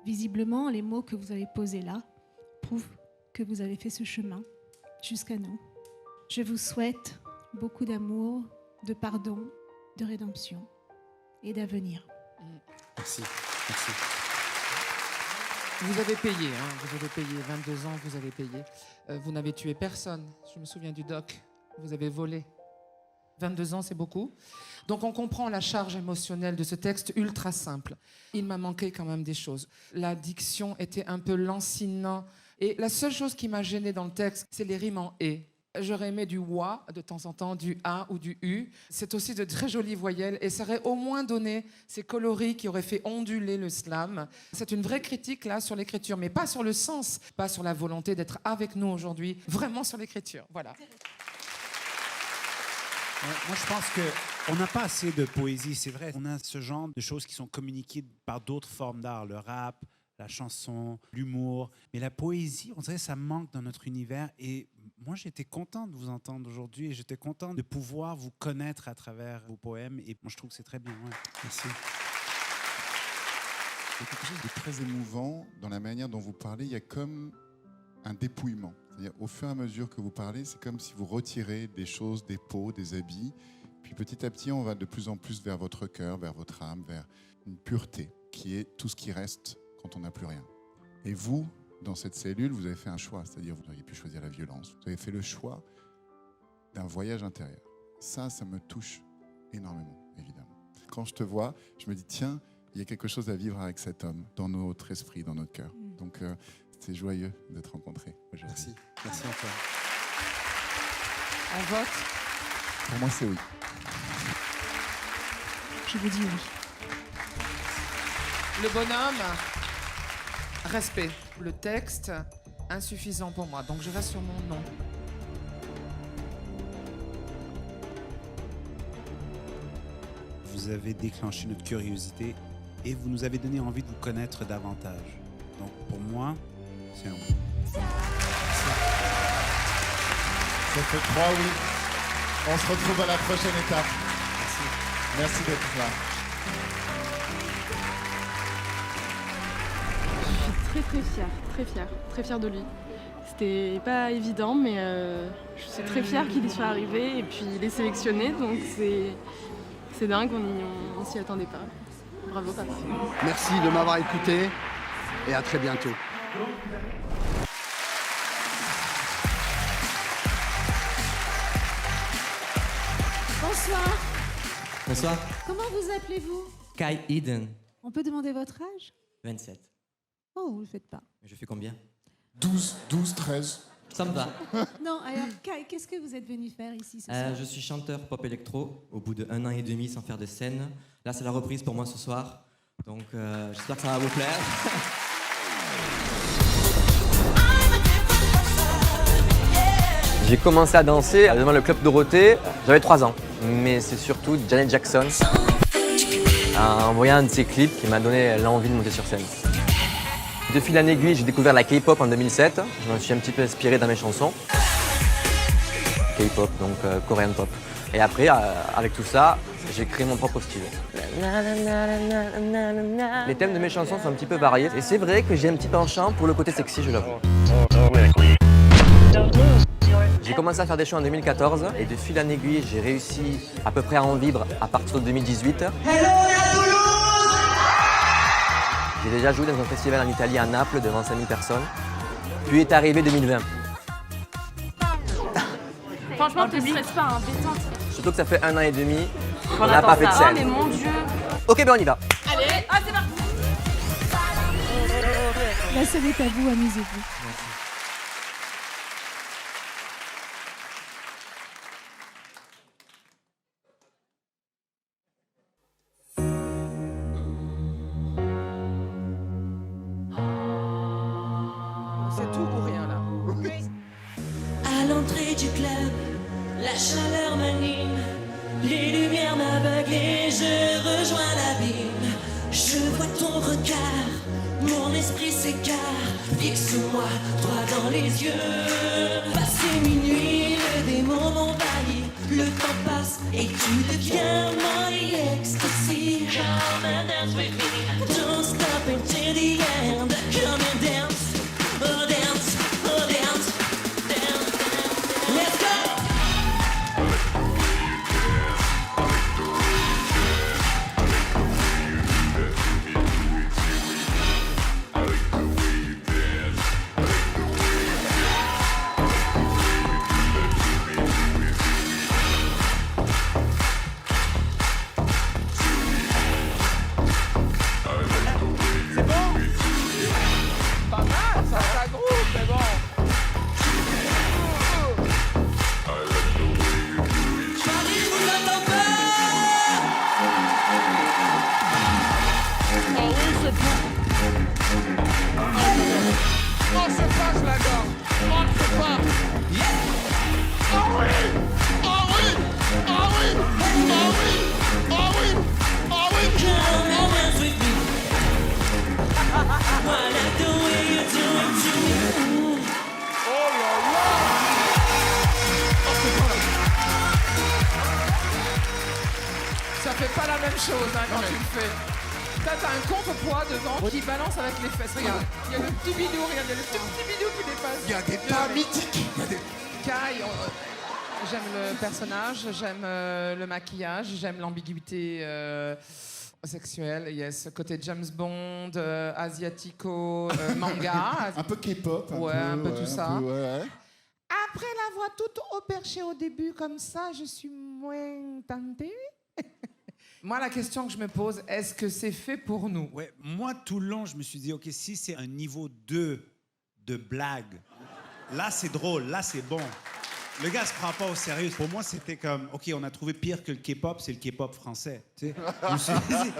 [SPEAKER 7] Visiblement, les mots que vous avez posés là prouvent que vous avez fait ce chemin jusqu'à nous. Je vous souhaite beaucoup d'amour, de pardon, de rédemption et d'avenir.
[SPEAKER 3] Merci. Merci.
[SPEAKER 2] Vous avez payé, vous avez payé, 22 ans, vous avez payé. Vous n'avez tué personne, je me souviens du doc, vous avez volé. 22 ans, c'est beaucoup. Donc on comprend la charge émotionnelle de ce texte ultra simple. Il m'a manqué quand même des choses. La diction était un peu lancinant. Et la seule chose qui m'a gênée dans le texte, c'est les rimes en « et ». J'aurais aimé du « wa » de temps en temps, du « a » ou du « u ». C'est aussi de très jolies voyelles et ça aurait au moins donné ces coloris qui auraient fait onduler le slam. C'est une vraie critique là sur l'écriture, mais pas sur le sens, pas sur la volonté d'être avec nous aujourd'hui, vraiment sur l'écriture. Voilà.
[SPEAKER 3] Moi, je pense qu'on n'a pas assez de poésie, c'est vrai. On a ce genre de choses qui sont communiquées par d'autres formes d'art, le rap, la chanson, l'humour. Mais la poésie, on dirait que ça manque dans notre univers. Et moi, j'étais content de vous entendre aujourd'hui et j'étais content de pouvoir vous connaître à travers vos poèmes. Et moi, je trouve que c'est très bien. Ouais. Merci.
[SPEAKER 6] Il y a quelque chose de très émouvant dans la manière dont vous parlez. Il y a comme un dépouillement. C'est-à-dire, au fur et à mesure que vous parlez, c'est comme si vous retirez des choses, des peaux, des habits. Puis petit à petit, on va de plus en plus vers votre cœur, vers votre âme, vers une pureté qui est tout ce qui reste quand on n'a plus rien. Et vous, dans cette cellule, vous avez fait un choix. C'est-à-dire, vous auriez pu choisir la violence. Vous avez fait le choix d'un voyage intérieur. Ça me touche énormément, évidemment. Quand je te vois, je me dis, tiens, il y a quelque chose à vivre avec cet homme, dans notre esprit, dans notre cœur. Donc, c'est joyeux de te rencontrer aujourd'hui.
[SPEAKER 3] Merci. Merci Antoine.
[SPEAKER 2] On vote.
[SPEAKER 6] Pour moi, c'est oui.
[SPEAKER 7] Je vous dis oui.
[SPEAKER 2] Le bonhomme, respect. Le texte, insuffisant pour moi. Donc je reste sur mon nom.
[SPEAKER 3] Vous avez déclenché notre curiosité et vous nous avez donné envie de vous connaître davantage. Donc pour moi, c'est un oui.
[SPEAKER 6] Ça fait 3 oui. On se retrouve à la prochaine étape. Merci. Merci d'être là.
[SPEAKER 14] Je suis très fière de lui. C'était pas évident, mais je suis très fière qu'il y soit arrivé et puis il est sélectionné, donc c'est dingue, on s'y attendait pas. Bravo papa.
[SPEAKER 11] Merci de m'avoir écouté et à très bientôt.
[SPEAKER 7] Bonsoir.
[SPEAKER 16] Bonsoir.
[SPEAKER 7] Comment vous appelez-vous?
[SPEAKER 16] Kai Eden,
[SPEAKER 7] On peut demander votre âge?
[SPEAKER 16] 27.
[SPEAKER 7] Oh, vous le faites pas.
[SPEAKER 16] Je fais combien?
[SPEAKER 6] 12, 13.
[SPEAKER 16] Ça me va.
[SPEAKER 7] Non, alors Kai, qu'est-ce que vous êtes venu faire ici ce soir?
[SPEAKER 16] Je suis chanteur pop électro au bout de 1 an et demi sans faire de scène. Là, c'est la reprise pour moi ce soir. Donc, j'espère que ça va vous plaire.
[SPEAKER 22] J'ai commencé à danser devant le Club Dorothée, j'avais 3 ans. Mais c'est surtout Janet Jackson, en voyant un de ses clips, qui m'a donné l'envie de monter sur scène. De fil en aiguille, j'ai découvert la K-pop en 2007. Je me suis un petit peu inspiré dans mes chansons. K-pop, donc Korean pop. Et après, avec tout ça, j'ai créé mon propre style. Les thèmes de mes chansons sont un petit peu variés. Et c'est vrai que j'ai un petit penchant pour le côté sexy, je l'avoue. J'ai commencé à faire des shows en 2014 et de fil en aiguille, j'ai réussi à peu près à en vivre à partir de 2018. J'ai déjà joué dans un festival en Italie, à Naples, devant 5000 personnes. Puis est arrivé 2020.
[SPEAKER 14] Franchement, te stresse pas, hein, détente.
[SPEAKER 22] Surtout que ça fait 1 an et demi qu'on
[SPEAKER 14] On
[SPEAKER 22] n'a
[SPEAKER 14] attend
[SPEAKER 22] pas fait de
[SPEAKER 14] ça.
[SPEAKER 22] scène.
[SPEAKER 14] Oh mais mon Dieu.
[SPEAKER 22] Ok, ben on y va.
[SPEAKER 14] Allez, c'est parti.
[SPEAKER 7] La scène est à vous, amusez-vous.
[SPEAKER 2] C'est tout ou rien là.
[SPEAKER 24] À l'entrée du club, la chaleur m'anime, les lumières m'aveuglent et je rejoins l'abîme. Je vois ton regard, mon esprit s'écarte, fixe-moi droit dans les yeux. Passé minuit, le démon m'envahit, le temps passe et tu deviens my ecstasy. Come and dance with me, don't stop until the end. Come and dance, oh dance, oh dance, dance, dance. Let's go!
[SPEAKER 2] Pas mal, ça groupe, mais bon. Oh, c'est pas, je l'adore. Oh, c'est pas. Oh oui. Oh oui. Oh oui. Oh oui. Oh oui. Oh oui.
[SPEAKER 24] Come and dance with me. I like the way you do it to me.
[SPEAKER 2] Oh là là. Oh, c'est pas là. Ça fait pas la même chose hein, quand tu le fais. T'as un contrepoids devant qui balance avec les fesses. Regarde, il y a le petit bidou, regarde, il y a le tout petit bidou qui dépasse.
[SPEAKER 6] Il y a des pas mythiques.
[SPEAKER 2] Kai, j'aime le personnage, j'aime le maquillage, j'aime l'ambiguïté sexuelle, yes, côté James Bond, asiatico, manga.
[SPEAKER 6] Un peu K-pop.
[SPEAKER 2] Ouais, un peu tout ça.
[SPEAKER 6] Ouais.
[SPEAKER 2] Après la voix toute au perché au début comme ça, je suis moins tentée. Moi, la question que je me pose, est-ce que c'est fait pour nous?
[SPEAKER 3] Ouais, moi, tout le long, je me suis dit, OK, si c'est un niveau 2 de blague, là, c'est drôle, là, c'est bon. Le gars se prend pas au sérieux. Pour moi, c'était comme, OK, on a trouvé pire que le K-pop, c'est le K-pop français. Tu sais? Je me suis dit...